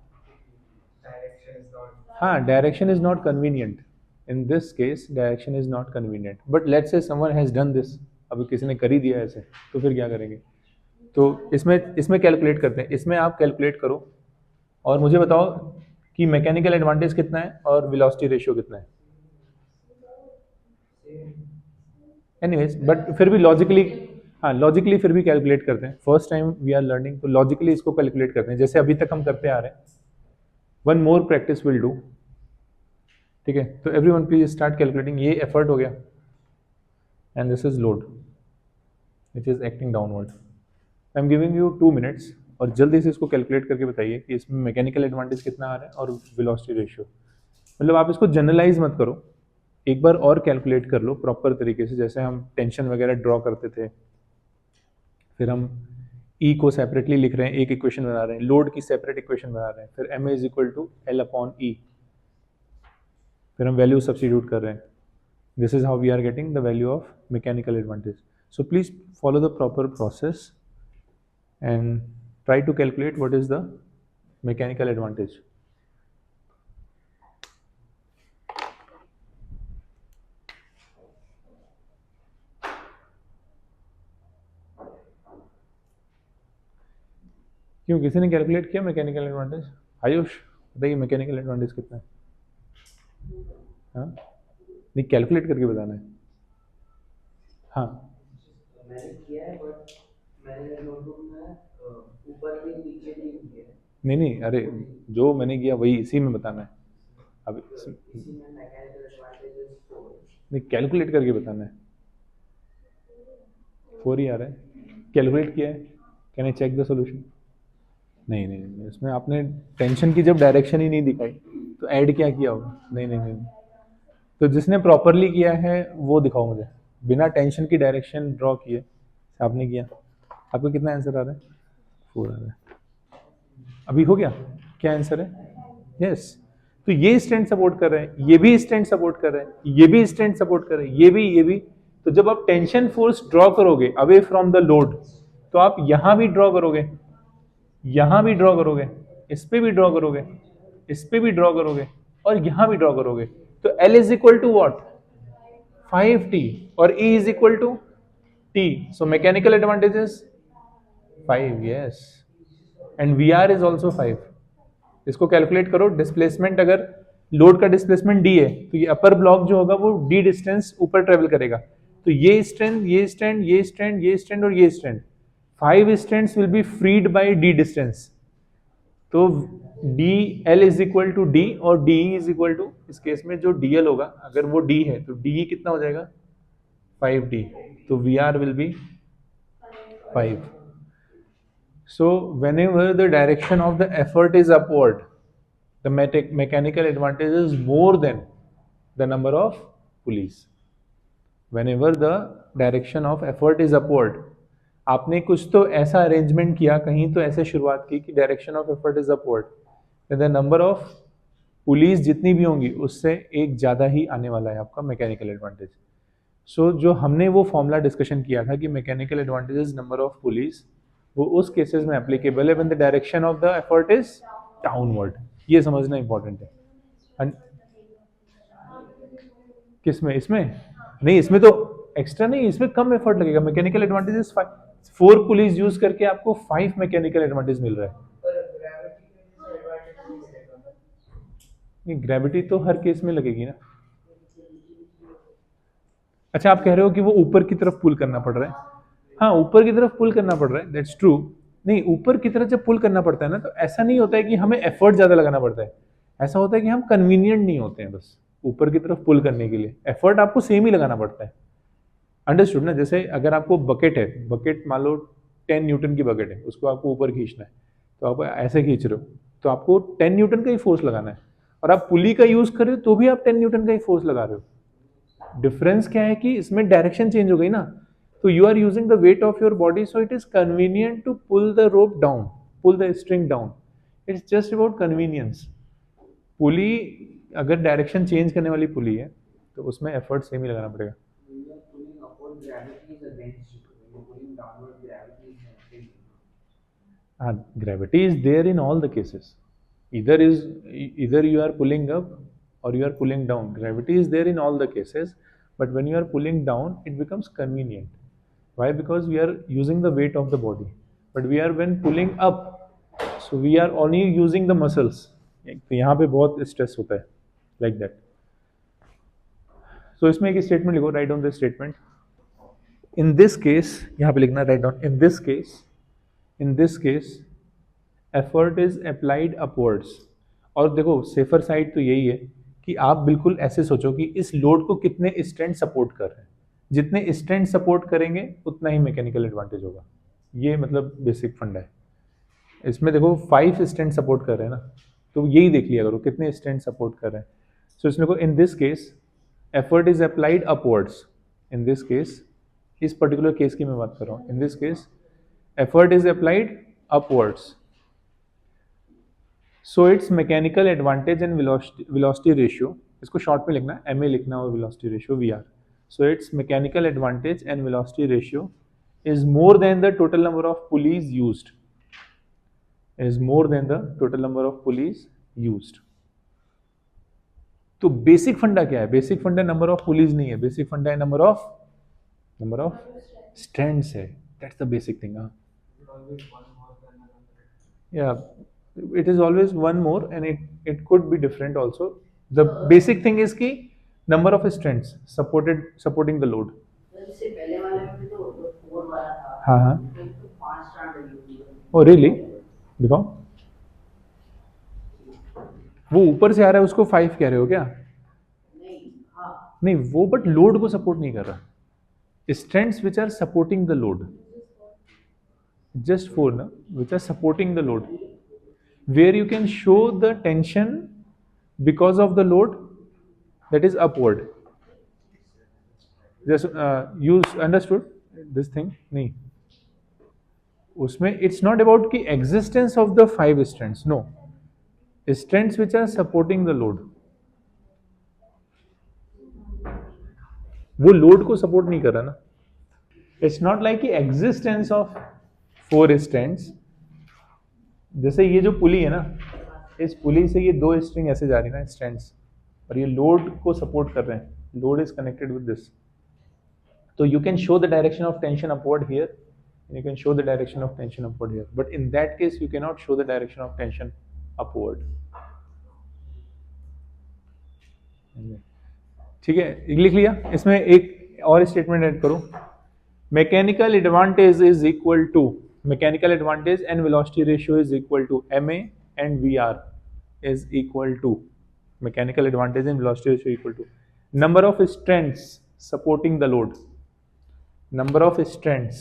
S1: हाँ, direction is not convenient. In this case direction is not convenient. But let's say someone has done this. अभी किसी ने कर ही दिया ऐसे, तो फिर क्या करेंगे? तो इसमें कैलकुलेट करते हैं. इसमें आप कैलकुलेट करो और मुझे बताओ कि मैकेनिकल एडवांटेज कितना है और वेलोसिटी रेशियो कितना है. एनीवेज, बट फिर भी लॉजिकली, हाँ लॉजिकली फिर भी कैलकुलेट करते हैं. First time we are learning, तो लॉजिकली इसको कैलकुलेट करते हैं जैसे अभी तक हम करते आ रहे हैं. One more practice will do. ठीक है, तो एवरीवन प्लीज स्टार्ट कैलकुलेटिंग. ये एफर्ट हो गया and this is load which is acting downward. I am giving you 2 minutes और जल्दी से इसको कैलकुलेट करके बताइए कि इसमें मैकेनिकल एडवांटेज कितना आ रहा है और वेलोसिटी रेशियो. मतलब आप इसको जनरलाइज मत करो, एक बार और कैलकुलेट कर लो प्रॉपर तरीके से, जैसे हम टेंशन वगैरह ड्रॉ करते थे. फिर हम E को सेपरेटली लिख रहे हैं, एक इक्वेशन बना रहे हैं, लोड की सेपरेट इक्वेशन बना रहे हैं, फिर Ma is equal to L upon E, फिर हम वैल्यू सब्स्टिट्यूट कर रहे हैं. This is how we are getting the value of mechanical advantage. So please follow the proper process and try to calculate what is the mechanical advantage. क्यों, किसी ने calculate किया mechanical advantage? Ayush बताइए mechanical advantage कितना है? हाँ नहीं, calculate करके बताना है. हाँ
S2: मैंने किया है, बट मैंने नोटबुक में ऊपर भी नीचे भी किया है.
S1: नहीं, अरे जो मैंने किया वही इसी में बताना है. अब
S2: इसी में मैकेनिकल एडवांटेजेस 4.
S1: नहीं, कैलकुलेट करके बताना है. 4 ही आ रहा है. कैलकुलेट किया है? Can I check the solution? नहीं, इसमें आपने टेंशन की जब डायरेक्शन ही नहीं दिखाई तो ऐड क्या किया होगा? नहीं. तो जिसने प्रॉपरली किया है वो दिखाओ मुझे, बिना टेंशन की डायरेक्शन ड्रॉ किए आपने किया, आपका कितना आंसर आ रहा है? 4 आ रहा है। अभी हो गया? क्या आंसर है? यस। तो ये स्टैंड सपोर्ट कर रहे हैं, ये भी स्टैंड सपोर्ट कर रहे हैं, ये भी स्टैंड सपोर्ट कर रहे हैं, ये भी। तो जब आप टेंशन फोर्स ड्रॉ करोगे अवे फ्रॉम द लोड, तो आप यहां भी ड्रॉ करोगे, यहां भी ड्रॉ करोगे, इस पे भी ड्रॉ करोगे, इस पे भी ड्रॉ करोगे, और यहां भी ड्रॉ करोगे। तो L is equal to what? 5T, और E is equal to T। So mechanical advantage is 5, yes, and VR is also 5। इसको कैलकुलेट करो, डिस्प्लेसमेंट, अगर लोड का डिस्प्लेसमेंट D है तो ये अपर ब्लॉक जो होगा वो D डिस्टेंस ऊपर ट्रेवल करेगा। तो ये स्ट्रेंड, ये स्ट्रेंड, ये स्ट्रेंड, ये स्ट्रेंड और ये strand, 5 strands will be freed by D distance. तो D L is equal to D, और डी इज इक्वल टू, इस केस में जो डी एल होगा, अगर वो डी है तो डी कितना हो जाएगा? 5D। तो V R will be 5। So whenever the direction of the effort is upward, the mechanical advantage is more than the number of pulleys. Whenever the direction of effort is upward, आपने कुछ तो ऐसा arrangement किया, कहीं तो ऐसे शुरुआत की कि direction of effort is upward, the number of police जितनी भी होंगी उससे एक ज़्यादा ही आने वाला है आपका मैकेनिकल एडवांटेज। सो जो हमने वो फॉर्मूला डिस्कशन किया था कि mechanical advantage is number of police, वो उस केसेस में एप्लीकेबल है when the direction of the effort is downward. ये समझना इंपॉर्टेंट है। किस में? इसमें नहीं, इसमें तो एक्स्ट्रा नहीं, इसमें कम एफर्ट लगेगा। Mechanical advantage is 4 police use करके आपको 5 मैकेनिकल एडवांटेज मिल रहा है। नहीं, ग्रेविटी तो हर केस में लगेगी ना। अच्छा, आप कह रहे हो कि वो ऊपर की तरफ पुल करना पड़ रहा है। हाँ, ऊपर की तरफ पुल करना पड़ रहा है, दैट्स ट्रू। नहीं, ऊपर की तरफ जब पुल करना पड़ता है ना, तो ऐसा नहीं होता है कि हमें एफर्ट ज्यादा लगाना पड़ता है, ऐसा होता है कि हम कन्वीनियंट नहीं होते हैं बस ऊपर की तरफ पुल करने के लिए। एफर्ट आपको सेम ही लगाना पड़ता है। अंडरस्टूड ना? जैसे अगर आपको बकेट है, बकेट मान लो 10 न्यूटन की बकेट है, उसको आपको ऊपर खींचना है, तो आप ऐसे खींच रहे हो तो आपको 10 न्यूटन का ही फोर्स लगाना है, और आप पुली का यूज कर रहे हो तो भी आप 10 न्यूटन का ही फोर्स लगा रहे हो। डिफरेंस क्या है कि इसमें डायरेक्शन चेंज हो गई ना, तो you are using the weight of your body, so it is convenient to pull the rope down, pull the string down. It's just about convenience. Pulley अगर डायरेक्शन चेंज करने वाली पुली है तो उसमें एफर्ट सेम ही लगाना पड़ेगा। Gravity is there in all the cases. Either you are pulling up or you are pulling down. Gravity is there in all the cases, but when you are pulling down, it becomes convenient. Why? Because we are using the weight of the body. But we are when pulling up, so we are only using the muscles. तो यहाँ पे बहुत stress होता है, like that. So इसमें एक statement लिखो, write down the statement. In this case, यहाँ पे लिखना, write down. In this case, effort is applied upwards. और देखो, सेफर साइड तो यही है कि आप बिल्कुल ऐसे सोचो कि इस लोड को कितने स्ट्रेंड सपोर्ट कर रहे हैं, जितने स्ट्रेंड सपोर्ट करेंगे उतना ही मैकेनिकल एडवांटेज होगा। ये मतलब बेसिक फंडा है। इसमें देखो 5 स्ट्रेंड सपोर्ट कर रहे हैं ना, तो यही देख लिया करो कितने स्ट्रेंड सपोर्ट कर रहे हैं। सो इसमें को इन this case effort is applied upwards. In this case, इस पर्टिकुलर केस की मैं बात कर रहा हूँ। इन this case effort is applied upwards, so its mechanical advantage and velocity ratio, इसको शॉर्ट में लिखना है, ma लिखना और velocity ratio vr, so its mechanical advantage and velocity ratio is more than the total number of pulleys used, is more than the total number of pulleys used. तो basic फंडा क्या है? Basic फंडा number of pulleys नहीं है, basic फंडा है number of strands है। That's the basic thing. हाँ, yeah, it is always one more, and it could be different also. The basic thing is ki number of strands supporting the load.
S2: इससे पहले वाले में भी तो 4 वाला था।
S1: हाँ हाँ,
S2: तो 5 स्ट्रैंड लगी हुई है।
S1: oh really? दिखाओ। वो ऊपर से आ रहा है, उसको 5 कह रहे हो क्या?
S2: नहीं, हाँ
S1: नहीं, वो बट लोड को सपोर्ट नहीं कर रहा। Strands which are supporting the load, just 4 na, which are supporting the load, where you can show the tension because of the load, that is upward. Just use, understood this thing? नहीं, उसमें it's not about कि existence of the 5 strands, no, strands which are supporting the load, वो load को support नहीं कर रहा ना. It's not like कि एग्जिस्टेंस ऑफ 4 स्ट्रेंड्स. जैसे ये जो पुली है ना, इस पुली से ये 2 स्ट्रिंग ऐसे जा रही है ना स्ट्रैंड्स, और ये लोड को सपोर्ट कर रहे हैं. Load is connected with this. तो you can show the direction of tension upward here, and you can show the direction of tension upward here, but in that case you cannot show the direction of tension upward. ठीक है, लिख लिया. इसमें एक और statement add करो. Mechanical advantage is equal to, mechanical advantage and velocity ratio is equal to ma and vr is equal to, mechanical advantage and velocity ratio equal to number of strands supporting the load. Number of strands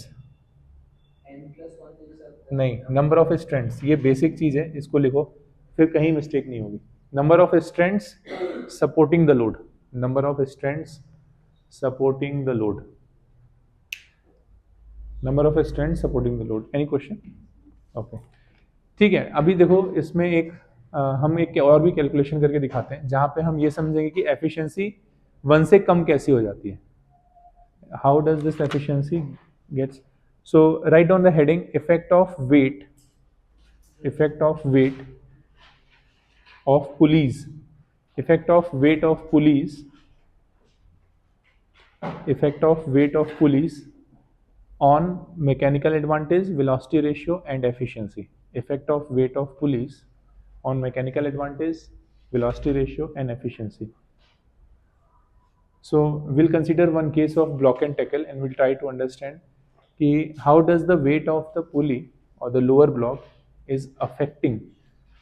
S1: नहीं, number of strands, ये basic चीज है, इसको लिखो, फिर कहीं mistake नहीं होगी. Number of strands supporting the load, number of strands supporting the load, number of strands supporting the load. Any question? Okay, ठीक है. अभी देखो इसमें एक हम एक और भी कैलकुलेशन करके दिखाते हैं, जहां पे हम ये समझेंगे कि एफिशिएंसी 1 से कम कैसी हो जाती है. How does this efficiency gets? So write down the heading: effect of weight of pulleys, effect of weight of pulleys, effect of weight of pulleys on mechanical advantage, velocity ratio and efficiency. Effect of weight of pulleys on mechanical advantage, velocity ratio and efficiency. So we'll consider one case of block and tackle, and we'll try to understand कि how does the weight of the pulley or the lower block is affecting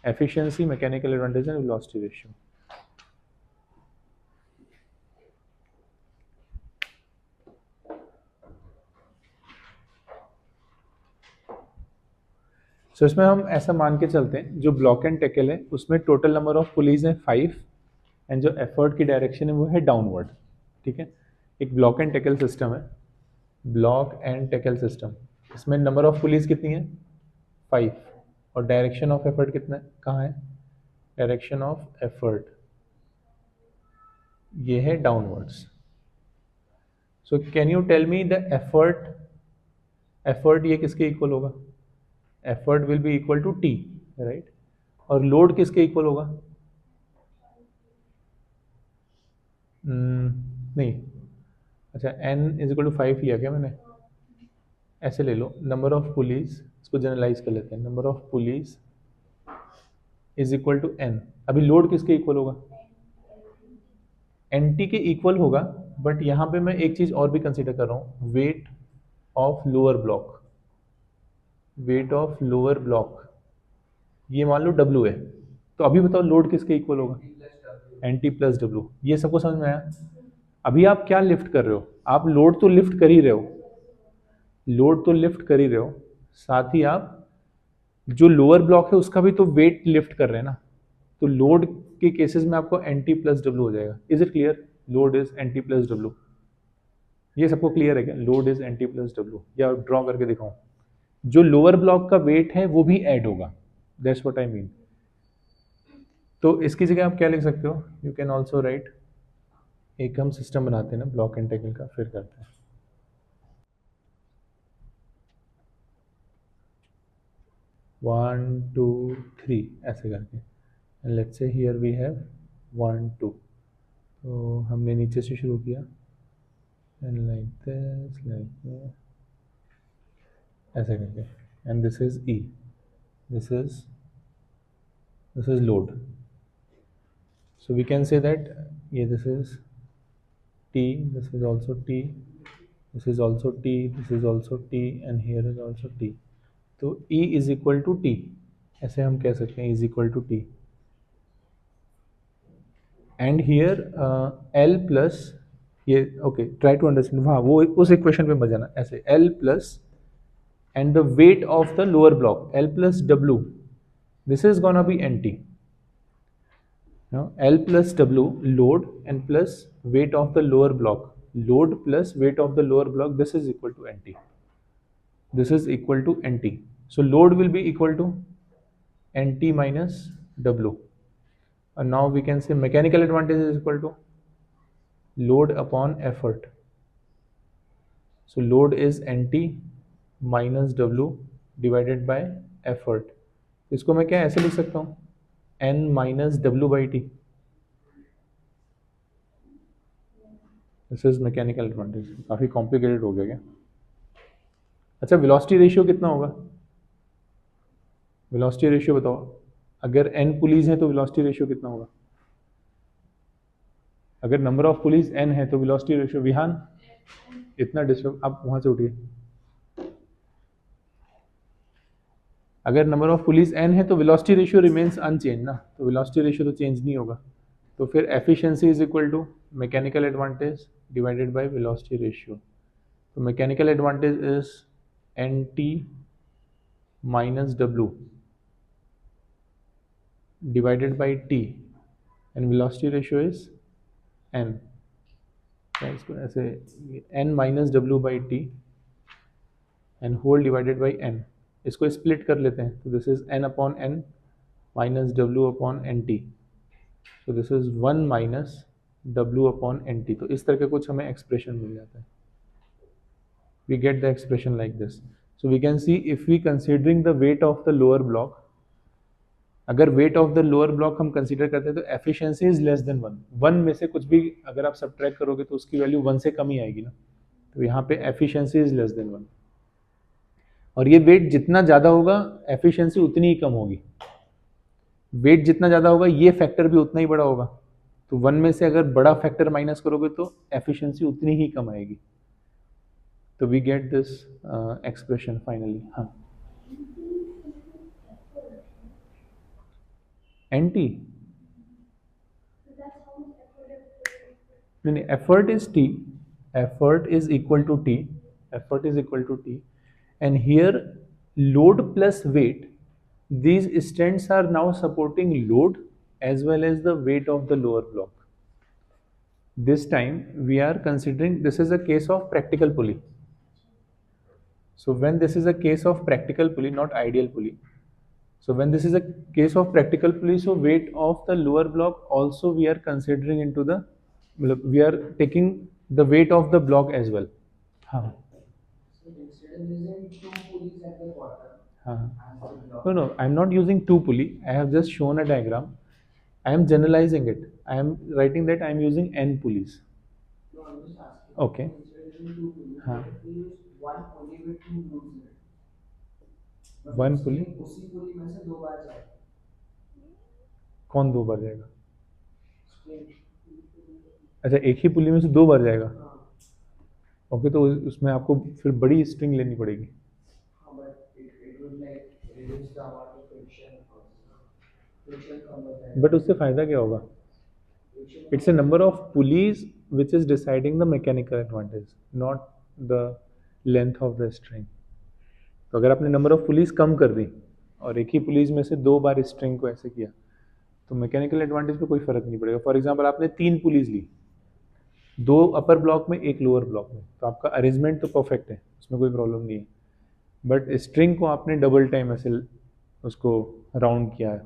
S1: efficiency, mechanical advantage and velocity ratio. So इसमें हम ऐसा मान के चलते हैं, जो block and tackle है उसमें टोटल नंबर ऑफ पुलीज हैं 5, एंड जो एफर्ट की डायरेक्शन है वो है डाउनवर्ड. ठीक है, एक ब्लॉक एंड टैकल सिस्टम है, ब्लॉक एंड टैकल सिस्टम. इसमें नंबर ऑफ पुलीज कितनी है? 5, और डायरेक्शन ऑफ एफर्ट कितना है? कहाँ है डायरेक्शन ऑफ एफर्ट? ये है downwards. So can you tell me the effort ये किसके इक्वल होगा? Effort will be equal to T, right? और लोड किसके इक्वल होगा? नहीं, अच्छा, n इज इक्वल टू 5 लिया क्या मैंने? ऐसे ले लो, नंबर ऑफ पुलीज, इसको जनरलाइज कर लेते हैं, number of pulleys is equal to n. अभी लोड किसके इक्वल होगा? nt के इक्वल होगा, बट यहाँ पे मैं एक चीज और भी कंसीडर कर रहा हूँ, wait of lower block. Weight of lower block ये मान लो w है, तो अभी बताओ लोड किसके इक्वल होगा? nt plus w. ये सबको समझ में आया? अभी आप क्या लिफ्ट कर रहे हो? आप लोड तो लिफ्ट कर ही रहे हो, लोड तो लिफ्ट कर ही रहे हो, साथ ही आप जो लोअर ब्लॉक है उसका भी तो वेट लिफ्ट कर रहे हैं ना. तो लोड के केसेस में आपको nt प्लस w हो जाएगा. Is it clear? Load is nt plus w. ये सबको क्लियर है क्या? Load is nt plus w. या ड्रॉ करके दिखाऊं? जो लोअर ब्लॉक का वेट है वो भी ऐड होगा. That's what I mean. तो इसकी जगह आप क्या लिख सकते हो? यू कैन ऑल्सो राइट, एक हम सिस्टम बनाते हैं ना ब्लॉक एंड टैकल का, फिर करते हैं. 1 2 3 ऐसे करके, and let's say here we have 1 2. तो हमने नीचे से शुरू किया, एंड लाइक दिस, लाइक ऐसे करके, and this is E, this is load. So we can say that this is T, this is also T, this is also T, this is also T, and here is also T. तो E is equal to T, ऐसे हम कह सकते हैं, is equal to T. And here L plus ये, okay, try to understand, हाँ वो उस इक्वेशन पे मत जाना. ऐसे L plus and the weight of the lower block, L plus W, this is gonna be NT. Now L plus W, load, and plus weight of the lower block, load plus weight of the lower block, this is equal to NT. this is equal to nt. So load will be equal to nt minus w, and now we can say mechanical advantage is equal to load upon effort. So load is nt minus w divided by effort. इसको मैं क्या ऐसे लिख सकता हूँ, n minus w by t. This is mechanical advantage. काफ़ी complicated हो गया क्या? अच्छा, वेलोसिटी रेशियो कितना होगा? वेलोसिटी रेशियो बताओ. अगर n पुलीज हैं तो वेलोसिटी रेशियो कितना होगा? अगर नंबर ऑफ पुलीज n है तो वेलोसिटी रेशियो. विहान इतना डिस्टर्ब, आप वहां से उठिए. अगर नंबर ऑफ पुलिस n है तो वेलोसिटी रेशियो रिमेन्स अनचेंज ना, तो वेलोसिटी रेशियो तो चेंज नहीं होगा. तो फिर efficiency is equal to mechanical advantage divided by velocity ratio. तो mechanical advantage is nt minus w divided by t and velocity ratio is n. इसको ऐसे n minus w by T and whole divided by n. इसको split कर लेते हैं तो this is n upon n minus w upon N T. So this is 1 minus w upon N T. तो इस तरह का कुछ हमें एक्सप्रेशन मिल जाता है. We get the expression like this. So we can see if we considering the weight of the lower block, अगर weight of the lower block हम कंसीडर करते हैं तो एफिशिएंसी इज लेस देन 1. 1 में से कुछ भी अगर आप सब्ट्रैक्ट करोगे तो उसकी वैल्यू 1 से कम ही आएगी ना. तो यहाँ पे एफिशिएंसी इज लेस देन 1. और ये वेट जितना ज़्यादा होगा एफिशिएंसी उतनी ही कम होगी. वेट जितना ज़्यादा होगा ये फैक्टर भी उतना ही बड़ा होगा. तो 1 में से अगर बड़ा फैक्टर माइनस करोगे तो एफिशिएंसी उतनी ही कम आएगी. तो we get this expression finally. हाँ, NT. नहीं, effort is T. Effort is equal to T. Effort is equal to T. And here load plus weight. These strands are now supporting load as well as the weight of the lower block. This time we are considering this is a case of practical pulley. So when this is a case of practical pulley, not ideal pulley. So when this is a case of practical pulley, so weight of the lower block also we are considering into the, we are taking the weight of the block as well. हाँ.
S2: So instead of using two pulleys at the bottom,
S1: हाँ.
S2: as the block.
S1: No, I am not using two pulley. I have just shown a diagram. I am generalizing it. I am writing that I am using n pulleys.
S2: No, I'm just asking.
S1: Okay.
S2: Instead of using two pulleys,
S1: हाँ.
S2: we use one pulley with two loops in it. But
S1: One
S2: उसी-
S1: pulley?
S2: उसी पुली में से दो बार जाएगा.
S1: कौन दो बार जाएगा?
S2: Spring.
S1: अच्छा, एक ही पुली में से 2 बार जाएगा.
S2: हाँ.
S1: ओके, तो उसमें आपको फिर बड़ी स्ट्रिंग लेनी पड़ेगी.
S2: हाँ, but it would like reduce the amount of friction also. Friction कम होता है.
S1: बट उससे फायदा क्या होगा?
S2: Friction
S1: It's a number of pulleys which is deciding the mechanical advantage, not the length of the string. तो अगर आपने नंबर ऑफ पुलीज कम कर दी और एक ही पुलीज में से 2 बार स्ट्रिंग को ऐसे किया तो मैकेनिकल एडवांटेज पे कोई फर्क नहीं पड़ेगा. फॉर एग्जांपल आपने 3 पुलीज ली, 2 अपर ब्लॉक में 1 लोअर ब्लॉक में, तो आपका अरेंजमेंट तो परफेक्ट है, उसमें कोई प्रॉब्लम नहीं है. बट स्ट्रिंग को आपने डबल टाइम ऐसे उसको राउंड किया है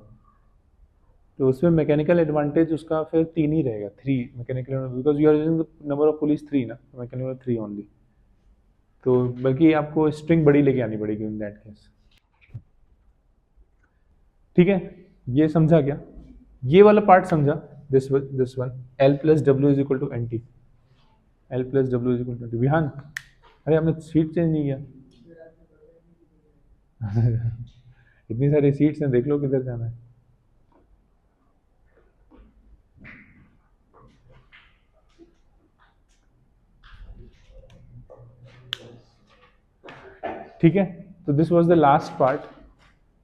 S1: तो उसमें मैकेनिकल एडवांटेज उसका फिर 3 ही रहेगा. 3 mechanical, because you are using the number of pulleys 3 ना, मैकेनिकल 3 ओनली. तो बल्कि आपको स्ट्रिंग बड़ी लेके आनी पड़ेगी इन दैट केस. ठीक है, ये समझा क्या? ये वाला पार्ट समझा? This one L plus W is equal to N T. L plus W is equal to T. Vihan, अरे हमने सीट चेंज नहीं किया. इतनी सारी सीट्स हैं, देख लो किधर जाना है. ठीक है, तो this was the last part.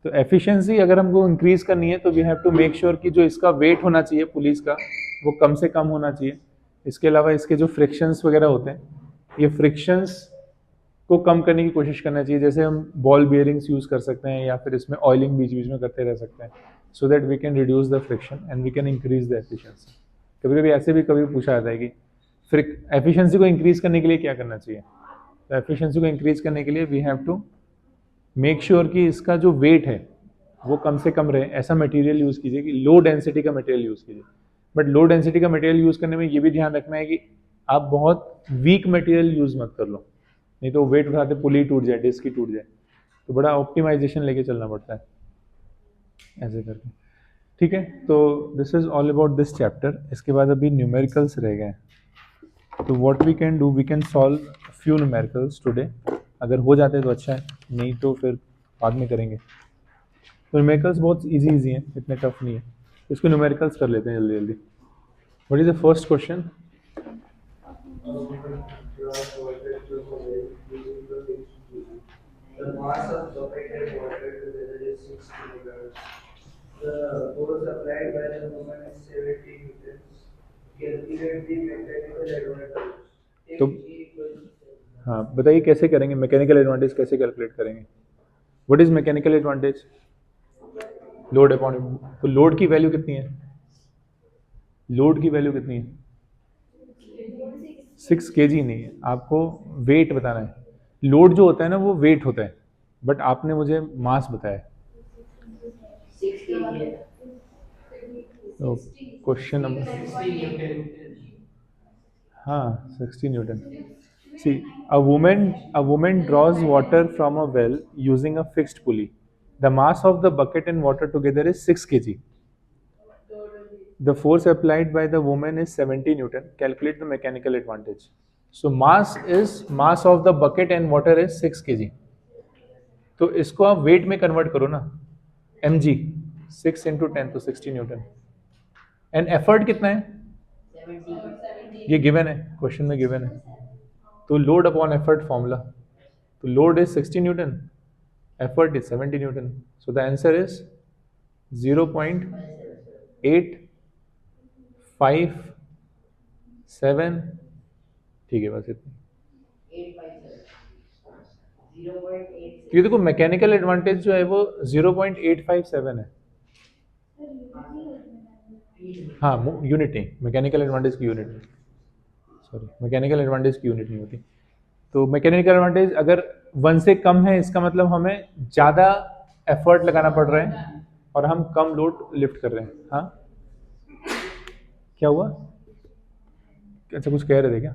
S1: तो एफिशिएंसी अगर हमको इंक्रीज करनी है तो we have to make sure कि जो इसका वेट होना चाहिए पुलिस का वो कम से कम होना चाहिए. इसके अलावा इसके जो फ्रिक्शंस वगैरह होते हैं, ये फ्रिक्शंस को कम करने की कोशिश करना चाहिए. जैसे हम बॉल बियरिंग्स यूज़ कर सकते हैं या फिर इसमें ऑयलिंग बीच बीच में करते रह सकते हैं, so that we can reduce the friction and we can increase the efficiency. कभी कभी ऐसे भी कभी पूछा जाता है कि एफिशिएंसी को इंक्रीज करने के लिए क्या करना चाहिए. तो एफिशिएंसी को इंक्रीज करने के लिए we have to make sure कि इसका जो वेट है वो कम से कम रहे, ऐसा मटेरियल यूज़ कीजिए कि लो डेंसिटी का मटेरियल यूज़ कीजिए। बट लो डेंसिटी का मटेरियल यूज़ करने में ये भी ध्यान रखना है कि आप बहुत वीक मटेरियल यूज़ मत कर लो, नहीं तो वेट उठाते पुली टूट जाए, डिस्क ही टूट जाए। तो बड़ा ऑप्टिमाइजेशन लेके चलना पड़ता है ऐसे करके। ठीक है, तो this is all about this chapter. इसके बाद अभी न्यूमेरिकल्स रह गए। तो what we can do, we can solve few numericals today. अगर हो जाते तो अच्छा है, नहीं तो फिर बाद में करेंगे। तो न्यूमेरिकल्स बहुत इजी हैं, इतने टफ नहीं है। इसको न्यूमेरिकल्स कर लेते हैं जल्दी जल्दी। What is the first question?
S2: The mass of bucketed water together is 6 kilograms. The force applied by the woman is 70 newtons. Calculate the mechanical advantage.
S1: तो हाँ बताइए कैसे करेंगे मैकेनिकल एडवांटेज, कैसे कैलकुलेट करेंगे? What is mechanical advantage? Load upon, तो load की value कितनी है? लोड की वैल्यू कितनी है? 6 kg नहीं है, आपको वेट बताना है। लोड जो होता है ना वो वेट होता है, बट आपने मुझे मास बताया।
S2: 6 kg.
S1: तो क्वेश्चन नंबर, हाँ 60 newton. C a woman draws water from a well using a fixed pulley. The mass of the bucket and water together is 6 kg. The force applied by the woman is 70 Newton. Calculate the mechanical advantage. So mass of the bucket and water is 6 kg. तो इसको आप wait में convert करो ना, mg, 6 into 10 तो 60 Newton. And effort कितना है?
S2: 70.
S1: ये गिवन है, क्वेश्चन में गिवन है। तो लोड अपॉन एफर्ट फॉर्मूला, तो load is 60 Newton, effort is 70 Newton. So the answer is 0.857। ठीक है, बस इतना।
S2: 0.8.
S1: ये देखो मैकेनिकल एडवांटेज जो है वो 0.857 है। हाँ यूनिट नहीं, मैकेनिकल एडवांटेज की यूनिट, सॉरी मैकेनिकल एडवांटेज की यूनिट नहीं होती। तो मैकेनिकल एडवांटेज अगर 1 से कम है, इसका मतलब हमें ज़्यादा एफर्ट लगाना पड़ रहा है और हम कम लोड लिफ्ट कर रहे हैं। हाँ क्या हुआ? अच्छा कुछ कह रहे थे क्या?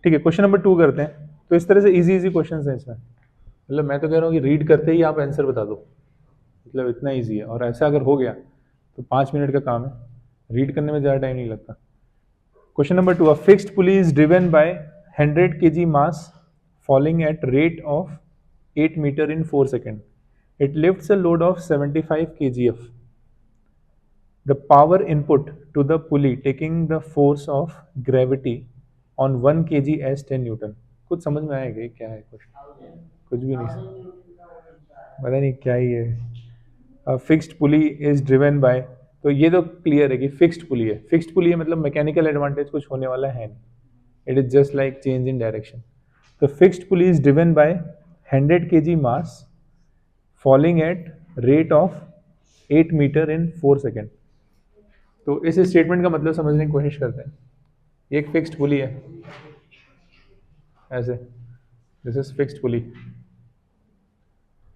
S1: ठीक है, क्वेश्चन नंबर 2 करते हैं। तो इस तरह से इजी इजी क्वेश्चन हैं इसमें, मतलब मैं तो कह रहा हूँ कि रीड करते ही आप आंसर बता दो, मतलब इतना इजी है। और ऐसा अगर हो गया तो 5 मिनट का काम है, रीड करने में ज़्यादा टाइम नहीं लगता। Question number 2, a fixed pulley is driven by 100 kg mass falling at rate of 8 meter in 4 seconds. It lifts a load of 75 kgf. The power input to the pulley taking the force of gravity on 1 kg as 10 Newton. कुछ समझ में आएगा ये क्या है question? कुछ भी नहीं, पता नहीं क्या ही है। Fixed pulley is driven bye, तो ये तो क्लियर है कि फिक्स्ड पुली है। फिक्स्ड पुली है मतलब मैकेनिकल एडवांटेज कुछ होने वाला है नहीं, it is just like change in direction. The fixed pulley is driven by 100 kg mass falling at rate of 8 meter in 4 seconds. तो इस स्टेटमेंट का मतलब समझने की कोशिश करते हैं। ये एक फिक्स्ड पुली है ऐसे, this is fixed pulley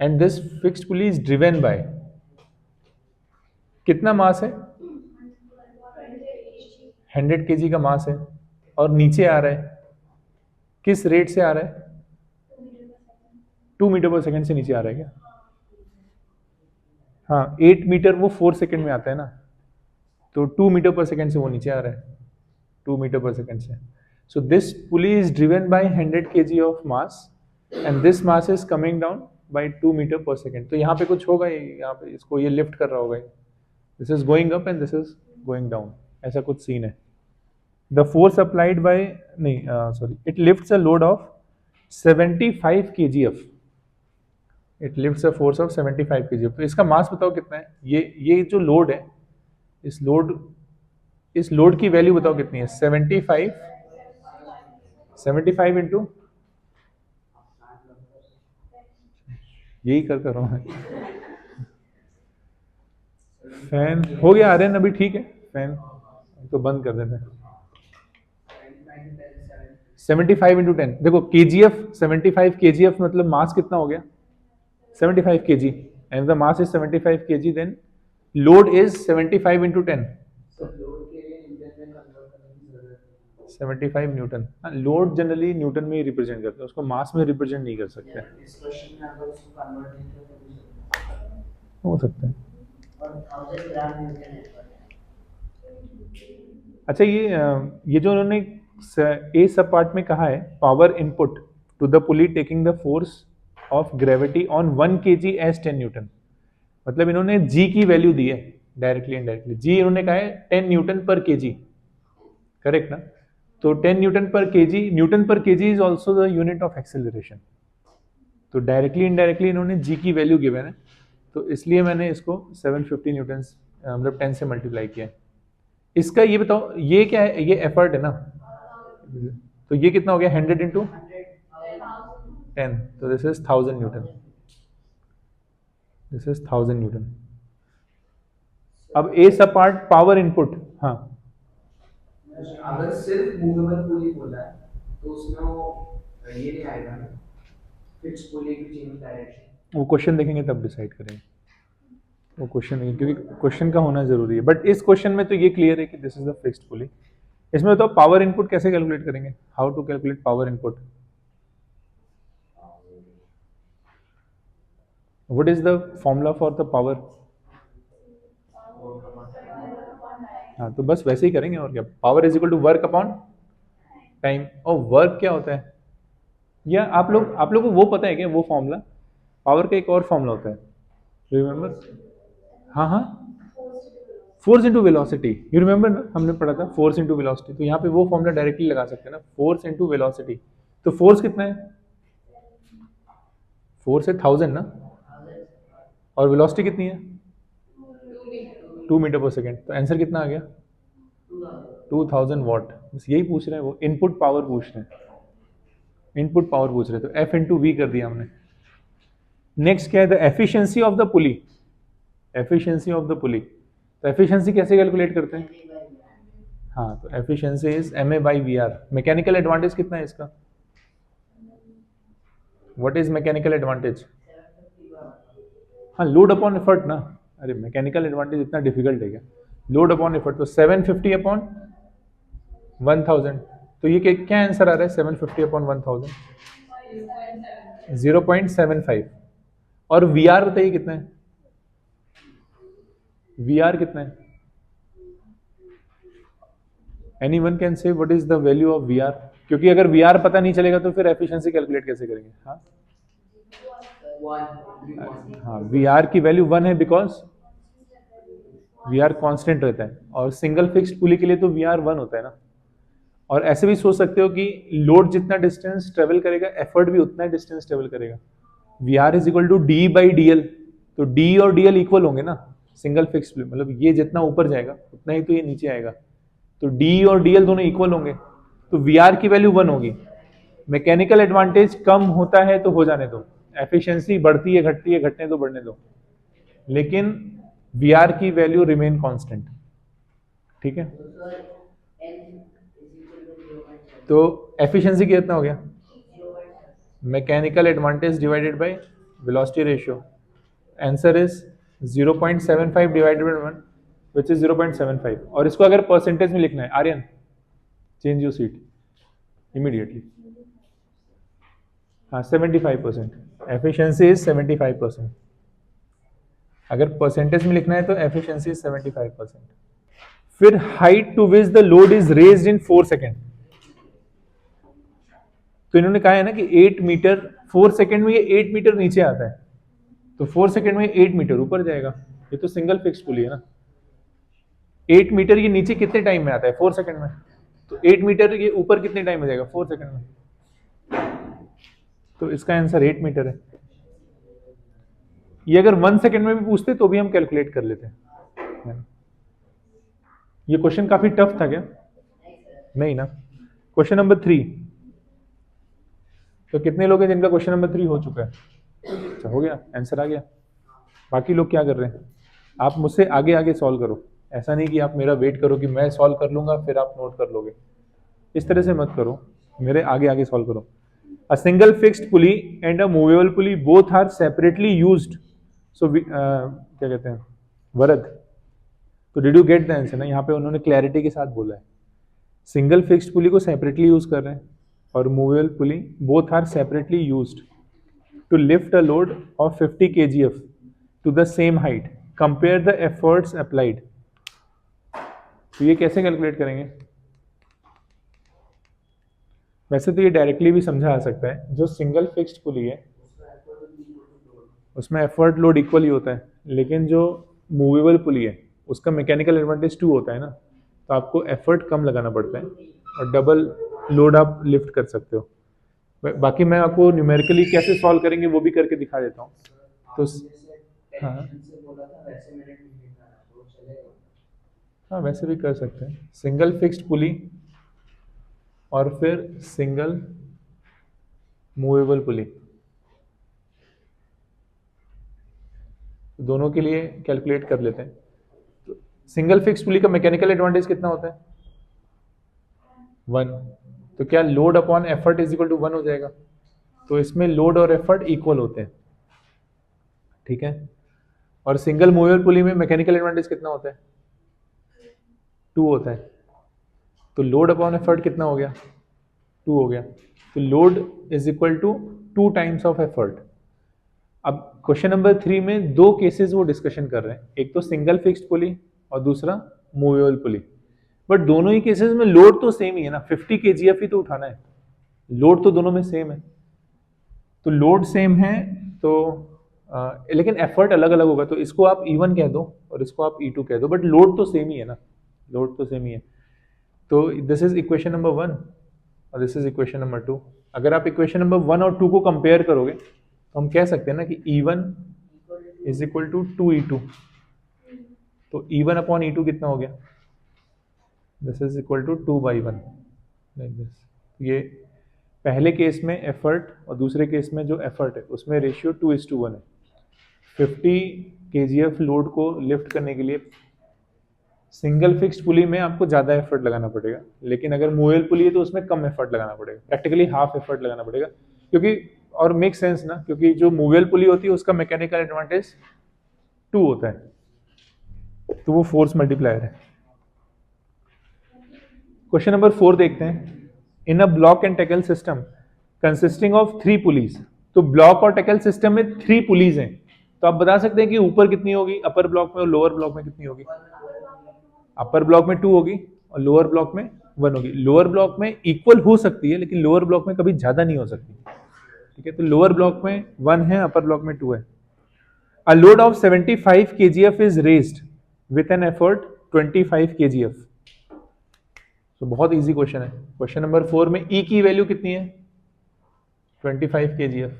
S1: and this fixed pulley is driven bye, कितना मास है? 100 kg का मास है और नीचे आ रहा है, किस रेट से आ रहा है? 2 मीटर पर सेकंड से नीचे आ रहा है क्या? हाँ 8 मीटर वो 4 सेकंड में आता है ना, तो 2 मीटर पर सेकंड से वो नीचे आ रहा है, 2 मीटर पर सेकंड से। So this pulley is driven by 100 kg of mass and this mass is coming down by 2 metre per second. तो यहाँ पे कुछ होगा, यहाँ पे इसको ये लिफ्ट कर रहा होगा, this is going up and this is going down, ऐसा कुछ सीन है। The force applied by it lifts a load of 75 kgf. It lifts a force of 75 kgf. तो इसका मास बताओ कितना है? ये जो लोड है, इस लोड की वैल्यू बताओ कितनी है? 75 इंटू, यही कर रहा हूँ मैं। फैन हो गया आर्यन अभी, ठीक है फैन तो बंद कर देते हैं। 75 इंटू 10, देखो kgf 75 kgf मतलब मास कितना हो गया? 75 kg, and if the mass is 75 kg, then load is 75 into 10,
S2: sir load के लिए न्यूटन में कन्वर्ट करने की जरूरत है
S1: 75 न्यूटन। हाँ, लोड जनरली न्यूटन में ही रिप्रेजेंट करते हैं, उसको मास में रिप्रेजेंट नहीं कर सकते।
S2: इस क्वेश्चन में अगर उसको कन्वर्ट नहीं किया तो भी सकता है।
S1: हो सकता है।
S2: और 1000 ग्राम न्यूटन है
S1: अच्छा, ये जो उन्होंने ए सब पार्ट में कहा है, power input to the pulley taking the force of gravity on 1 kg as 10 newton, मतलब इन्होंने जी की वैल्यू दी है डायरेक्टली इनडायरेक्टली। जी इन्होंने कहा है 10 न्यूटन पर केजी, करेक्ट ना? तो 10 न्यूटन पर केजी, न्यूटन पर KG is also the unit of acceleration. तो डायरेक्टली इनडायरेक्टली इन्होंने जी की वैल्यू गिवन है, तो इसलिए मैंने इसको 750 न्यूटन मतलब 10 से मल्टीप्लाई किया है। इसका ये बताओ, ये क्या है? ये एफर्ट है ना, तो ये कितना हो गया? 100 इंटू 10, तो this is 1000 Newton, this is 1000 Newton. अब ए सब पार्ट पावर इनपुट, हाँ
S2: अगर सिर्फ मूवेबल पुली बोला है तो उसमें वो ये नहीं आएगा ना, फिक्स पुली की चेंज डायरेक्शन।
S1: वो क्वेश्चन देखेंगे तब डिसाइड करेंगे, वो क्वेश्चन नहीं, क्योंकि क्वेश्चन का होना जरूरी है। बट इस क्वेश्चन में तो ये क्लियर है कि this is the fixed pulley. इसमें तो पावर इनपुट कैसे कैलकुलेट करेंगे? How to calculate power input? What is the formula for the power? हाँ, तो बस वैसे ही करेंगे और क्या। Power is equal to work upon time. और वर्क क्या होता है? या आप लोग को वो पता है क्या वो फॉर्मूला? पावर का एक और फॉर्मूला होता है, रिमेंबर? हाँ हाँ, force into velocity, you remember ना, हमने पढ़ा था फोर्स इंटू वेलोसिटी। तो यहाँ पे वो फॉर्मूला डायरेक्टली लगा सकते हैं ना, फोर्स इंटू वेलोसिटी। तो फोर्स कितना है? फोर्स है 1000 ना, और वेलोसिटी कितनी है? 2 मीटर पर सेकेंड। तो आंसर कितना आ गया? 2000 वॉट। बस यही पूछ रहे हैं वो, इनपुट पावर पूछ रहे हैं, इनपुट पावर पूछ रहे हैं। तो एफ इंटू वी कर दिया हमने। नेक्स्ट क्या है? The efficiency of the pulley, efficiency of the pulley. तो एफिशिएंसी कैसे कैलकुलेट करते हैं? हाँ, तो efficiency is M A by V R. Mechanical advantage कितना है इसका? What is mechanical advantage? हाँ, लोड अपॉन एफर्ट ना। अरे मैकेनिकल एडवांटेज इतना डिफिकल्ट है क्या? लोड अपॉन एफर्ट, तो 750 अपॉन 1000। तो ये क्या आंसर आ रहा है? 750 अपॉन 1000 0.75। और वी आर बताइए कितना है? वी आर कितना है? Any one can say what is the value of V R? क्योंकि अगर वी आर पता नहीं चलेगा तो फिर एफिशिएंसी कैलकुलेट कैसे करेंगे? हाँ हाँ, वी आर की वैल्यू 1 है बिकॉज वी आर कॉन्स्टेंट रहता है, और सिंगल फिक्स्ड पुली के लिए तो वी आर 1 होता है ना। और ऐसे भी सोच सकते हो कि लोड जितना डिस्टेंस ट्रेवल करेगा, एफर्ट भी उतना ही डिस्टेंस ट्रेवल करेगा। V R is equal to D by D L, तो डी और डी एल इक्वल होंगे ना सिंगल फिक्स्ड पुली, मतलब ये जितना ऊपर जाएगा उतना ही तो ये नीचे आएगा। तो डी और डी एल दोनों इक्वल होंगे, तो वी आर की वैल्यू 1 होगी। मैकेनिकल एडवांटेज कम होता है तो हो जाने दो, एफिशिएंसी बढ़ती है घटती है, घटने दो बढ़ने दो, लेकिन वी आर की वैल्यू रिमेन कांस्टेंट। ठीक है, तो एफिशिएंसी कितना हो गया? Mechanical advantage divided by velocity ratio. Answer is 0.75 divided by 1 which is 0.75। और इसको अगर परसेंटेज में लिखना है, Aryan change your seat immediately. हाँ, 75%। Efficiency is 75%। अगर परसेंटेज में लिखना है तो एफिशिएंसी इज 75%। फिर height to which the load is raised in 4 second. तो इन्होंने कहा है ना कि 8 मीटर 4 सेकेंड में, ये 8 मीटर नीचे आता है, तो 4 सेकेंड में 8 मीटर ऊपर जाएगा। ये तो सिंगल फिक्स पुली है ना। 8 मीटर ये नीचे कितने टाइम में आता है? 4 सेकेंड में। तो 8 मीटर ये ऊपर कितने टाइम में जाएगा? 4 सेकेंड में। तो इसका आंसर 8 मीटर है। ये अगर 1 सेकेंड में भी पूछते तो भी हम कैलकुलेट कर लेते हैं। ये क्वेश्चन काफी टफ था क्या? नहीं ना। Question number 3। तो कितने लोग हैं जिनका क्वेश्चन नंबर 3 हो चुका है? अच्छा, हो गया, आंसर आ गया। बाकी लोग क्या कर रहे हैं? आप मुझसे आगे आगे सॉल्व करो। ऐसा नहीं कि आप मेरा वेट करो कि मैं सॉल्व कर लूंगा फिर आप नोट कर लोगे। इस तरह से मत करो, मेरे आगे आगे सॉल्व करो। A single fixed pulley and a movable pulley both are separately used. So क्या कहते हैं, वरद, तो did you get the answer ना? यहाँ पे उन्होंने क्लैरिटी के साथ बोला है, सिंगल फिक्स्ड पुली को सेपरेटली यूज कर रहे हैं और movable pulley both are separately used to lift a load of 50 kgf to the same height, compare the efforts applied. तो ये कैसे कैलकुलेट करेंगे? वैसे तो ये डायरेक्टली भी समझा आ सकता है, जो सिंगल फिक्स्ड पुली है उसमें एफर्ट लोड इक्वल ही होता है, लेकिन जो मूवेबल पुली है उसका मैकेनिकल एडवांटेज 2 होता है ना, तो आपको एफर्ट कम लगाना पड़ता है और डबल लोड आप लिफ्ट कर सकते हो। बाकी मैं आपको न्यूमेरिकली कैसे सॉल्व करेंगे वो भी करके दिखा देता हूँ। तो हाँ हाँ, वैसे भी कर सकते हैं, सिंगल फिक्स्ड पुली और फिर सिंगल मूवेबल पुली, दोनों के लिए कैलकुलेट कर लेते हैं। तो सिंगल फिक्स्ड पुली का मैकेनिकल एडवांटेज कितना होता है? 1। तो क्या load upon effort is equal to 1 हो जाएगा? तो इसमें लोड और एफर्ट इक्वल होते हैं, ठीक है। और सिंगल मूवेबल पुली में मैकेनिकल एडवांटेज कितना होता है? 2 होता है। तो लोड अपॉन एफर्ट कितना हो गया? 2 हो गया। तो load is equal to 2 times of effort. अब क्वेश्चन नंबर 3 में 2 केसेस वो डिस्कशन कर रहे हैं, एक तो सिंगल फिक्स्ड पुली और दूसरा मूवेबल पुली, बट दोनों ही केसेस में लोड तो सेम ही है ना, 50 kgf ही तो उठाना है, लोड तो दोनों में सेम है। तो लोड सेम है तो लेकिन एफर्ट अलग अलग होगा, तो इसको आप E1 कह दो और इसको आप E2 कह दो, बट लोड तो सेम ही है ना, लोड तो सेम ही है। तो दिस इज इक्वेशन नंबर 1 और दिस इज इक्वेशन नंबर 2। अगर आप इक्वेशन नंबर 1 और 2 को कंपेयर करोगे तो हम कह सकते हैं ना कि E1 is equal to 2E2। तो E1 अपॉन E2 कितना हो गया? This is equal to 2/1, like this. ये पहले केस में एफर्ट और दूसरे केस में जो एफर्ट है उसमें रेशियो 2:1 है। 50 kgf लोड को लिफ्ट करने के लिए सिंगल फिक्स्ड पुली में आपको ज़्यादा एफर्ट लगाना पड़ेगा, लेकिन अगर मूवेबल पुली है तो उसमें कम एफर्ट लगाना पड़ेगा, प्रैक्टिकली हाफ एफर्ट लगाना पड़ेगा, क्योंकि और मेक सेंस ना, क्योंकि जो मूवेबल पुली होती है उसका मैकेनिकल एडवांटेज 2 होता है, तो वो फोर्स मल्टीप्लायर है। क्वेश्चन नंबर 4 देखते हैं। In a block and tackle system consisting of 3 pulleys, तो ब्लॉक और टैकल सिस्टम में 3 पुलीज हैं, तो आप बता सकते हैं कि ऊपर कितनी होगी अपर ब्लॉक में और लोअर ब्लॉक में कितनी होगी? अपर ब्लॉक में 2 होगी और लोअर ब्लॉक में 1 होगी। लोअर ब्लॉक में इक्वल हो सकती है, लेकिन लोअर ब्लॉक में कभी ज्यादा नहीं हो सकती, ठीक है। तो लोअर ब्लॉक में 1 है, अपर ब्लॉक में 2 है। अ load of 75 kgf is raised with an effort 25 kgf। तो बहुत इजी क्वेश्चन है। क्वेश्चन नंबर 4 में E की वैल्यू कितनी है? 25 kgf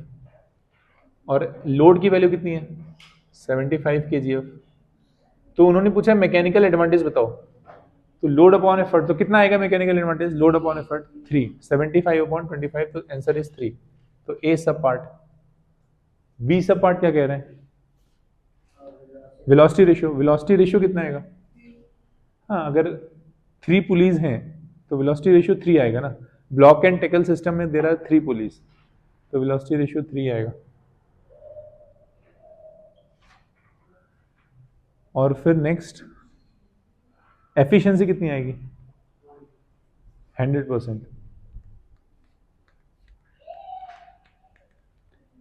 S1: और लोड की वैल्यू कितनी है? 75 kgf। तो उन्होंने पूछा मैकेनिकल एडवांटेज बताओ, तो लोड अपॉन एफर्ट तो कितना आएगा mechanical advantage? Load upon effort 3, 75 upon 25, तो आंसर इज 3। तो ए सब पार्ट। बी सब पार्ट क्या कह रहे हैं? Velocity ratio. वेलोसिटी रेशियो कितना आएगा? हाँ, अगर 3 पुलीज हैं तो वेलोसिटी रेशियो 3 आएगा ना। ब्लॉक एंड टैकल सिस्टम में देयर आर 3 पुलीज, तो वेलोसिटी रेशियो 3 आएगा। और फिर नेक्स्ट एफिशिएंसी कितनी आएगी? 100%।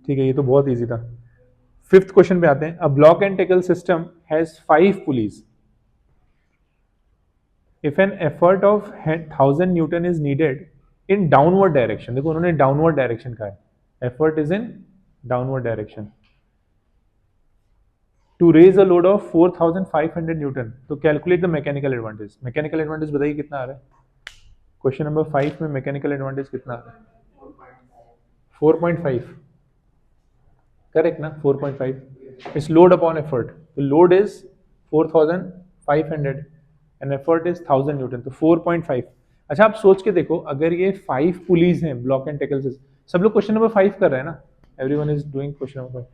S1: ठीक है, ये तो बहुत इजी था। 5th क्वेश्चन पे आते हैं। A block and tackle system has 5 pulleys. If an effort of 1000 newton is needed in downward direction, देखो उन्होंने डाउनवर्ड डायरेक्शन कहा है, effort is in downward direction, to raise a load of 4500 newton, तो calculate the mechanical advantage. Mechanical advantage बताइए कितना आ रहा है? Question number 5 में मैकेनिकल एडवांटेज कितना आ रहा है? 4.5, करेक्ट ना? 4.5 इज लोड अपॉन एफर्ट, तो load is 4500 and effort is 1000 Newton, तो 4.5। अच्छा, आप सोच के देखो, अगर ये 5 पुलीज हैं ब्लॉक एंड टैकल से, सब लोग क्वेश्चन नंबर 5 कर रहे हैं ना, everyone is doing question number 5।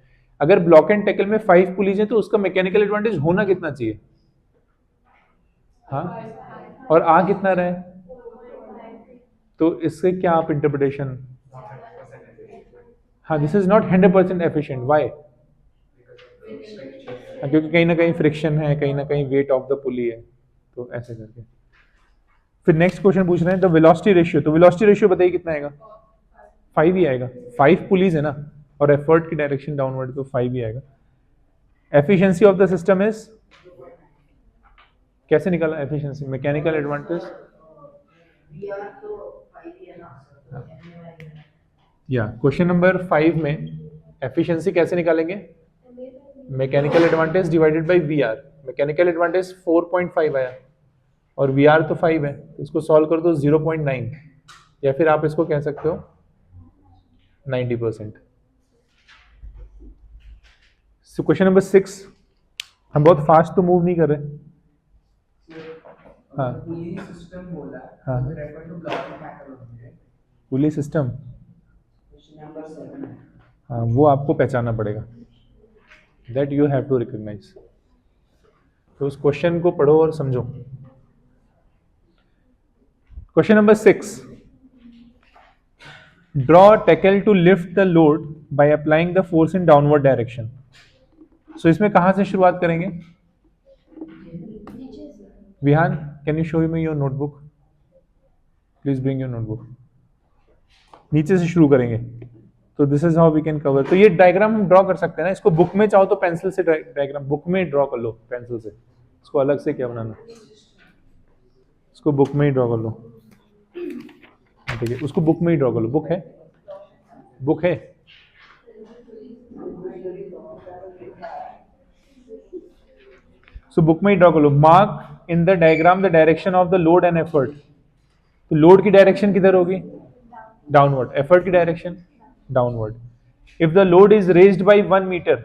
S1: अगर ब्लॉक एंड टैकल में 5 पुलीज हैं तो उसका मैकेनिकल एडवांटेज होना कितना चाहिए? हाँ, और आ कितना रहा है? तो इससे क्या आप इंटरप्रिटेशन? हाँ, this is not 100% efficient, why? क्योंकि कहीं ना कहीं फ्रिक्शन है, कहीं ना कहीं वेट ऑफ द पुली है, तो ऐसे करके। फिर नेक्स्ट क्वेश्चन पूछ रहे हैं द वेलोसिटी रेशियो, तो वेलोसिटी रेशियो बताइए कितना आएगा? 5 ही आएगा, 5 पुलीज है ना, और एफर्ट की डायरेक्शन डाउनवर्ड, तो 5 ही आएगा। Efficiency of the system is, कैसे निकाला एफिशिएंसी? मैकेनिकल एडवांटेज या क्वेश्चन नंबर 5 में एफिशिएंसी कैसे निकालेंगे? Mechanical advantage divided by V R. Mechanical advantage 4.5 आया और वी आर तो 5 है, तो इसको सॉल्व कर दो 0.9, या फिर आप इसको कह सकते हो 90%। सो क्वेश्चन नंबर 6, हम बहुत फास्ट तो मूव नहीं कर रहे। हाँ
S2: पुली सिस्टम बोला,
S1: हाँ,
S2: refer to blocking method.
S1: Pulley system,
S2: question number 7 है।
S1: हाँ वो आपको पहचानना पड़ेगा, that you have to recognise. तो उस क्वेश्चन को पढ़ो और समझो। Question number 6, draw tackle to lift the load by applying the force in downward direction. So इसमें कहां से शुरुआत करेंगे? Vihan, can you show me your notebook? Please bring your notebook. नीचे से शुरू करेंगे, तो this is how we can cover. तो ये डायग्राम हम ड्रॉ कर सकते हैं ना, इसको बुक में चाहो तो पेंसिल से डायग्राम बुक में ड्रॉ कर लो पेंसिल से, इसको अलग से क्या बनाना, इसको बुक में ही ड्रॉ कर लो। ठीक है, उसको बुक में ही ड्रॉ कर लो। बुक है, बुक है। सो बुक में ही ड्रॉ कर लो। Mark in the diagram the direction of the load and effort. तो लोड की डायरेक्शन किधर होगी? डाउनवर्ड। एफर्ट की direction downward. If the load is raised by 1 metre,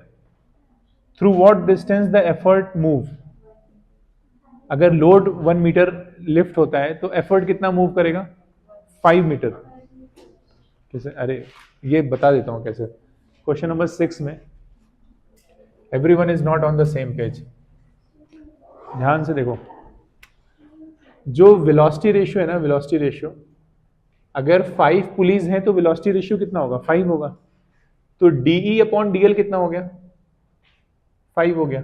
S1: through what distance the effort move. अगर load 1 metre lift होता है तो effort कितना मूव करेगा? 5 मीटर। कैसे? अरे ये बता देता हूं कैसे। क्वेश्चन नंबर 6 में everyone is not on the same page, ध्यान से देखो। जो वेलोसिटी रेशियो है ना, वेलोसिटी रेशियो, अगर 5 पुलीज हैं तो वेलोसिटी रेशियो कितना होगा? 5 होगा। तो डीई अपॉन डीएल कितना हो गया? 5 हो गया।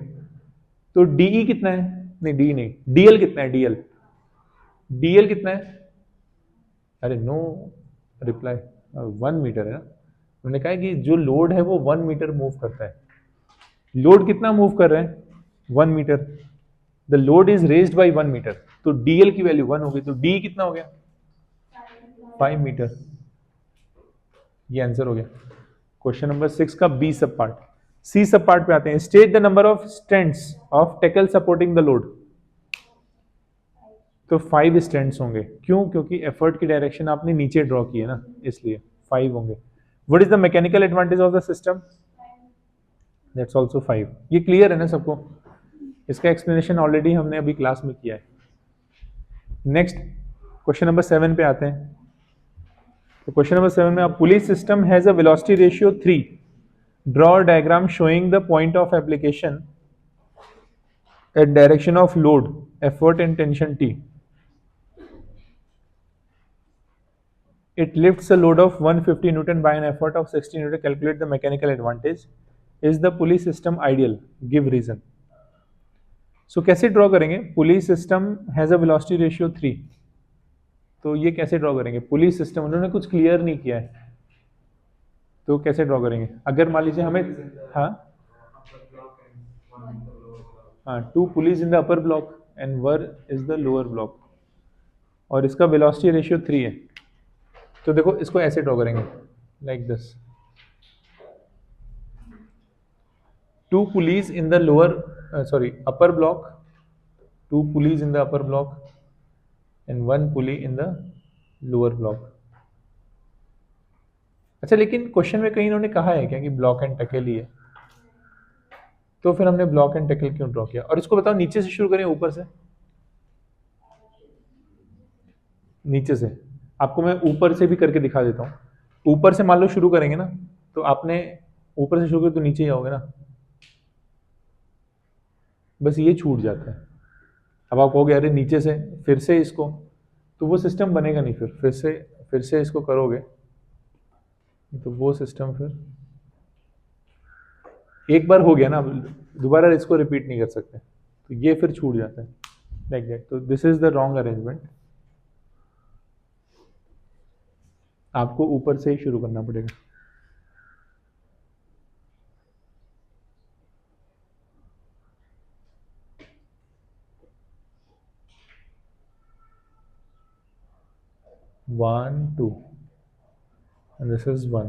S1: तो डीई कितना है? नहीं डी नहीं, डीएल कितना है? डीएल, डीएल कितना है? अरे नो रिप्लाई, 1 मीटर है ना। उन्होंने कहा कि जो लोड है वो 1 मीटर मूव करता है। लोड कितना मूव कर रहे हैं? 1 metre. The load is raised by 1 metre, तो डीएल की वैल्यू 1 होगी। तो डी कितना हो गया? 5 मीटर। ये आंसर हो गया क्वेश्चन नंबर 6 का बी सब पार्ट। सी सब पार्ट पे आते हैं। State the number of strands of tackle supporting the load. तो 5 स्ट्रैंड्स होंगे। क्यों? क्योंकि एफर्ट की डायरेक्शन आपने नीचे ड्रॉ की है ना, इसलिए 5 होंगे। What is the mechanical advantage of the system? That's also 5। ये क्लियर है ना सबको? इसका एक्सप्लेनेशन ऑलरेडी हमने अभी क्लास में किया है। नेक्स्ट क्वेश्चन नंबर 7 पे आते हैं। तो क्वेश्चन नंबर 7 में आप, police system has a velocity ratio 3, draw diagram showing the point of application at direction of load, effort and tension T. It lifts a load of 150 Newton by an effort of 60 Newton. Calculate the mechanical advantage. Is the pulley system ideal? Give reason. So कैसे draw करेंगे? पुली system has a velocity ratio 3, तो ये कैसे draw करेंगे? पुली system उन्होंने कुछ clear नहीं किया है, तो कैसे ड्रॉ करेंगे? अगर मान लीजिए हमें, हाँ हाँ, 2 pulleys in the upper block and 1 is the lower block, और इसका वेलोसिटी रेशियो 3 है। तो देखो इसको ऐसे ड्रॉ करेंगे, like this. 2 pulleys in the lower, upper block, 2 pulleys in the upper block and 1 pulley in the lower block. अच्छा, लेकिन क्वेश्चन में कहीं इन्होंने कहा है क्या कि ब्लॉक एंड टैकल ही है? तो फिर हमने ब्लॉक एंड टैकल क्यों ड्रॉ किया? और इसको बताओ नीचे से शुरू करें ऊपर से? नीचे से। आपको मैं ऊपर से भी करके दिखा देता हूँ। ऊपर से मान लो शुरू करेंगे ना, तो आपने ऊपर से शुरू किया तो नीचे ही आओगे ना, बस ये छूट जाता है। अब आप कहोगे अरे नीचे से फिर से इसको, तो वो सिस्टम बनेगा नहीं। फिर से इसको करोगे तो वो सिस्टम फिर एक बार हो गया ना, दोबारा इसको रिपीट नहीं कर सकते, तो ये फिर छूट जाता है लाइक दैट। तो this is the wrong arrangement, आपको ऊपर से ही शुरू करना पड़ेगा। One two and this is 1.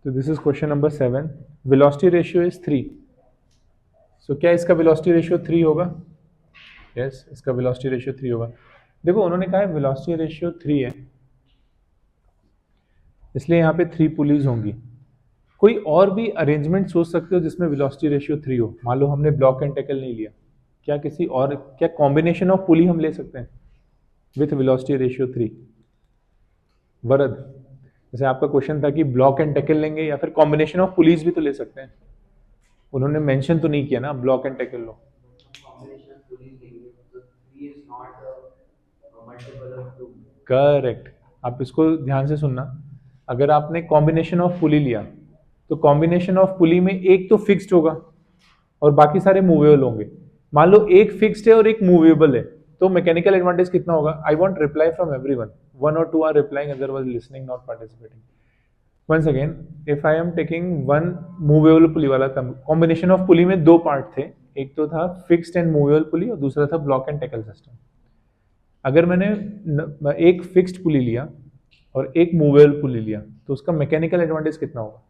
S1: तो this is question number 7। Velocity ratio is 3। सो क्या इसका वेलोसिटी रेशियो 3 होगा? यस, इसका वेलोसिटी रेशियो 3 होगा। देखो उन्होंने कहा है वेलोसिटी रेशियो 3 है, इसलिए यहाँ पे 3 पुलीज होंगी। कोई और भी अरेंजमेंट सोच सकते हो जिसमें वेलोसिटी रेशियो 3 हो? मान लो हमने ब्लॉक एंड टैकल नहीं लिया, क्या किसी और, क्या कॉम्बिनेशन ऑफ पुली हम ले सकते हैं विथ वेलोसिटी रेशियो 3? वरद, जैसे आपका क्वेश्चन था कि ब्लॉक एंड टैकल लेंगे या फिर कॉम्बिनेशन ऑफ पुलिस भी तो ले सकते हैं। उन्होंने मेंशन तो नहीं किया ना block and tackle low. Correct, आप इसको ध्यान से सुनना। अगर आपने कॉम्बिनेशन ऑफ पुली लिया तो कॉम्बिनेशन ऑफ पुली में एक तो फिक्स्ड होगा और बाकी सारे मूवेबल होंगे। मान लो एक फिक्स्ड है और एक मूवेबल है, तो मैकेनिकल एडवांटेज कितना होगा? I want reply from everyone, 1 or 2 are replying, otherwise listening not participating. Once again, if I am taking one movable pulley वाला combination of pulley में दो पार्ट थे, एक तो था fixed and movable pulley और दूसरा था block and tackle system। अगर मैंने एक fixed pulley लिया और एक movable pulley लिया तो उसका mechanical advantage कितना होगा?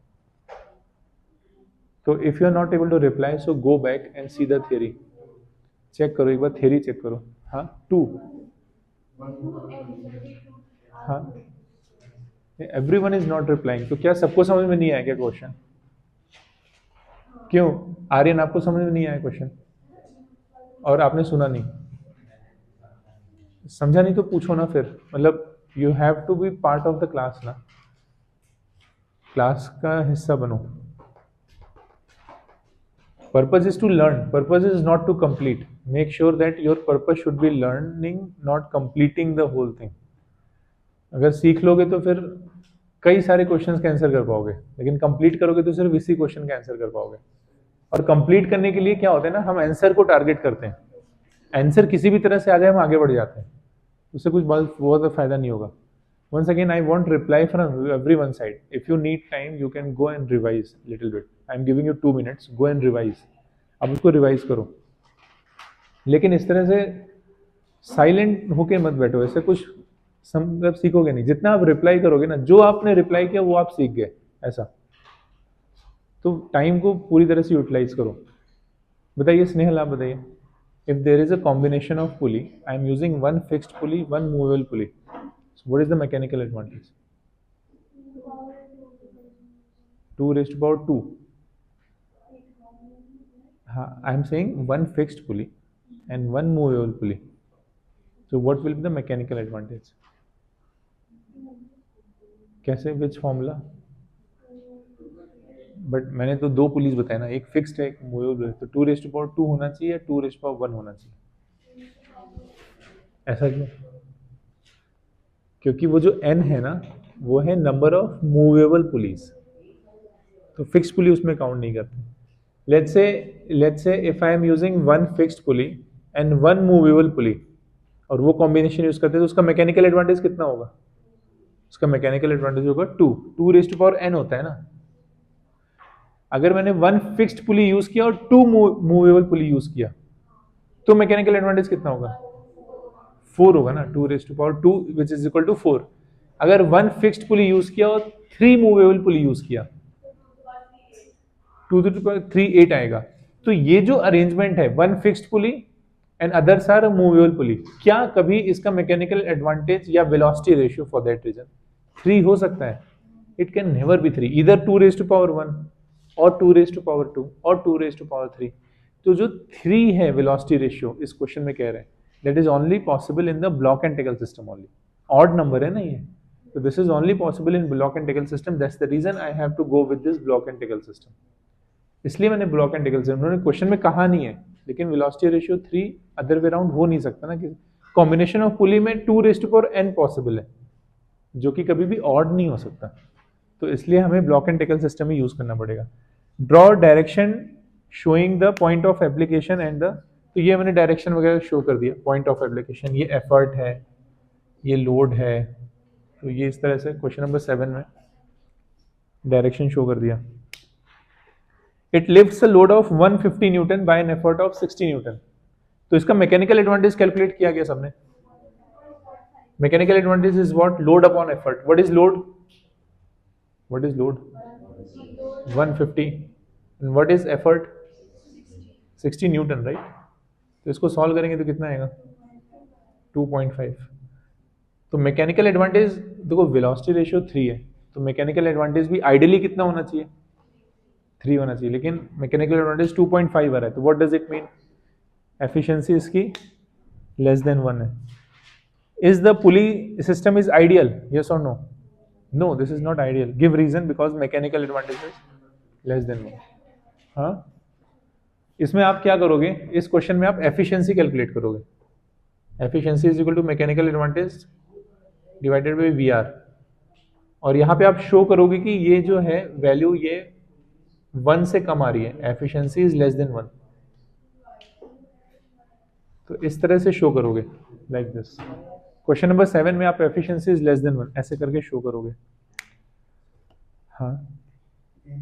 S1: तो if you are not able to reply, so go back and see the theory। Check करो एक बार, theory चेक करो। हाँ 2, हाँ एवरीवन इज नॉट रिप्लाइंग। तो क्या सबको समझ में नहीं आया क्या क्वेश्चन? क्यों आर्यन, आपको समझ में नहीं आया क्वेश्चन और आपने सुना नहीं? समझा नहीं तो पूछो ना फिर, मतलब you have to be part of the class ना, क्लास का हिस्सा बनो। Purpose is to learn, purpose is not to complete. Make sure that your purpose should be learning, not completing the whole thing. अगर सीख लोगे तो फिर कई सारे क्वेश्चंस का आंसर कर पाओगे, लेकिन कंप्लीट करोगे तो सिर्फ इसी क्वेश्चन का आंसर कर पाओगे। और कंप्लीट करने के लिए क्या होता है ना, हम आंसर को टारगेट करते हैं, आंसर किसी भी तरह से आ जाए हम आगे बढ़ जाते हैं, उससे कुछ बहुत फायदा नहीं होगा। Once again, I want reply from everyone side. If you need time, you can go and revise little bit. I am giving you 2 minutes. Go and revise. अब उसको रिवाइज करो, लेकिन इस तरह से साइलेंट होके मत बैठो, ऐसे कुछ मतलब सीखोगे नहीं। जितना आप रिप्लाई करोगे ना, जो आपने रिप्लाई किया वो आप सीख गए, ऐसा। तो टाइम को पूरी तरह से यूटिलाइज करो। बताइए स्नेहल, आप बताइए, if there is a combination of pulley, I am using one fixed pulley, one movable pulley, what is the mechanical advantage? 2 raised to power 2। हाँ, आई am saying one fixed pulley and one movable pulley, so what will be the mechanical advantage? कैसे, which formula? But मैंने तो 2 police बताया ना, एक fixed है एक movable, तो 2 raised to power 2 होना चाहिए या 2 raised to power 1 होना चाहिए? ऐसा क्यों? क्योंकि वो जो n है ना, वो है नंबर ऑफ मूवेबल पुलिस, तो फिक्स्ड पुली उसमें काउंट नहीं करते। let's say if I am using one fixed pulley and one movable pulley, और वो कॉम्बिनेशन यूज करते हैं, तो उसका मैकेनिकल एडवांटेज कितना होगा? उसका मैकेनिकल एडवांटेज होगा 2 raised to power n होता है ना। अगर मैंने वन फिक्स्ड पुली यूज किया और 2 मूवेबल पुली यूज किया, तो मैकेनिकल एडवांटेज कितना होगा? 4 होगा ना, 2 raised to power 2 which is equal to 4। अगर वन फिक्स्ड पुली यूज किया और 3 मूवेबल पुली यूज किया, 2 to the power 3 8 आएगा। तो ये जो अरेंजमेंट है, one fixed pulley and others are movable pulley, क्या कभी इसका मैकेनिकल एडवांटेज या velocity ratio for that reason 3 हो सकता है? इट कैन नेवर बी 3, इधर 2 raised to power 1 और 2 raised to power 2 और 2 raised to power 3। तो जो 3 है वेलोसिटी रेशियो इस क्वेश्चन में कह रहे हैं, that is only possible in the block and tackle system only. Odd number है ना ये, तो this is only possible in block and tackle system, that's the reason I have to go with this block and tackle system. इसलिए मैंने block and tackle system, उन्होंने question में कहा नहीं है लेकिन velocity ratio 3 other way round हो नहीं सकता ना, कि कॉम्बिनेशन ऑफ पुली में 2⁴n पॉसिबल है, जो कि कभी भी ऑड नहीं हो सकता। तो इसलिए हमें block and tackle system he use करना पड़ेगा। Draw direction showing the point of application and the, तो ये मैंने डायरेक्शन वगैरह शो कर दिया, पॉइंट ऑफ एप्लीकेशन, ये एफर्ट है, ये लोड है। तो ये इस तरह से क्वेश्चन नंबर 7 में डायरेक्शन शो कर दिया। It lifts a load of 150 newton by an effort of 60 newton. तो इसका मैकेनिकल एडवांटेज कैलकुलेट किया गया सबने। Mechanical advantage is what? Load upon effort. What is load? What is load? 150। And what is effort? 60 newton, right. तो इसको solve करेंगे तो कितना आएगा? 2.5। तो मैकेनिकल एडवांटेज देखो, वेलोसिटी रेशियो 3 है, तो मैकेनिकल एडवांटेज भी आइडियली कितना होना चाहिए? 3 होना चाहिए, लेकिन मैकेनिकल एडवांटेज 2.5 आ रहा है। तो what does it mean? Efficiency इसकी लेस देन 1 है। Is the pulley system is ideal? Yes और no? No, this is not ideal. Give reason. Because mechanical advantage is less than 1। हाँ, इसमें आप क्या करोगे, इस क्वेश्चन में आप एफिशिएंसी कैलकुलेट करोगे। Efficiency is equal to mechanical advantage divided by V R, और यहाँ पे आप शो करोगे कि ये जो है वैल्यू ये 1 से कम आ रही है, एफिशिएंसी इज लेस देन 1। तो इस तरह से शो करोगे, लाइक दिस। क्वेश्चन नंबर 7 में आप एफिशिएंसी इज लेस देन 1 ऐसे करके शो करोगे। हाँ,
S2: In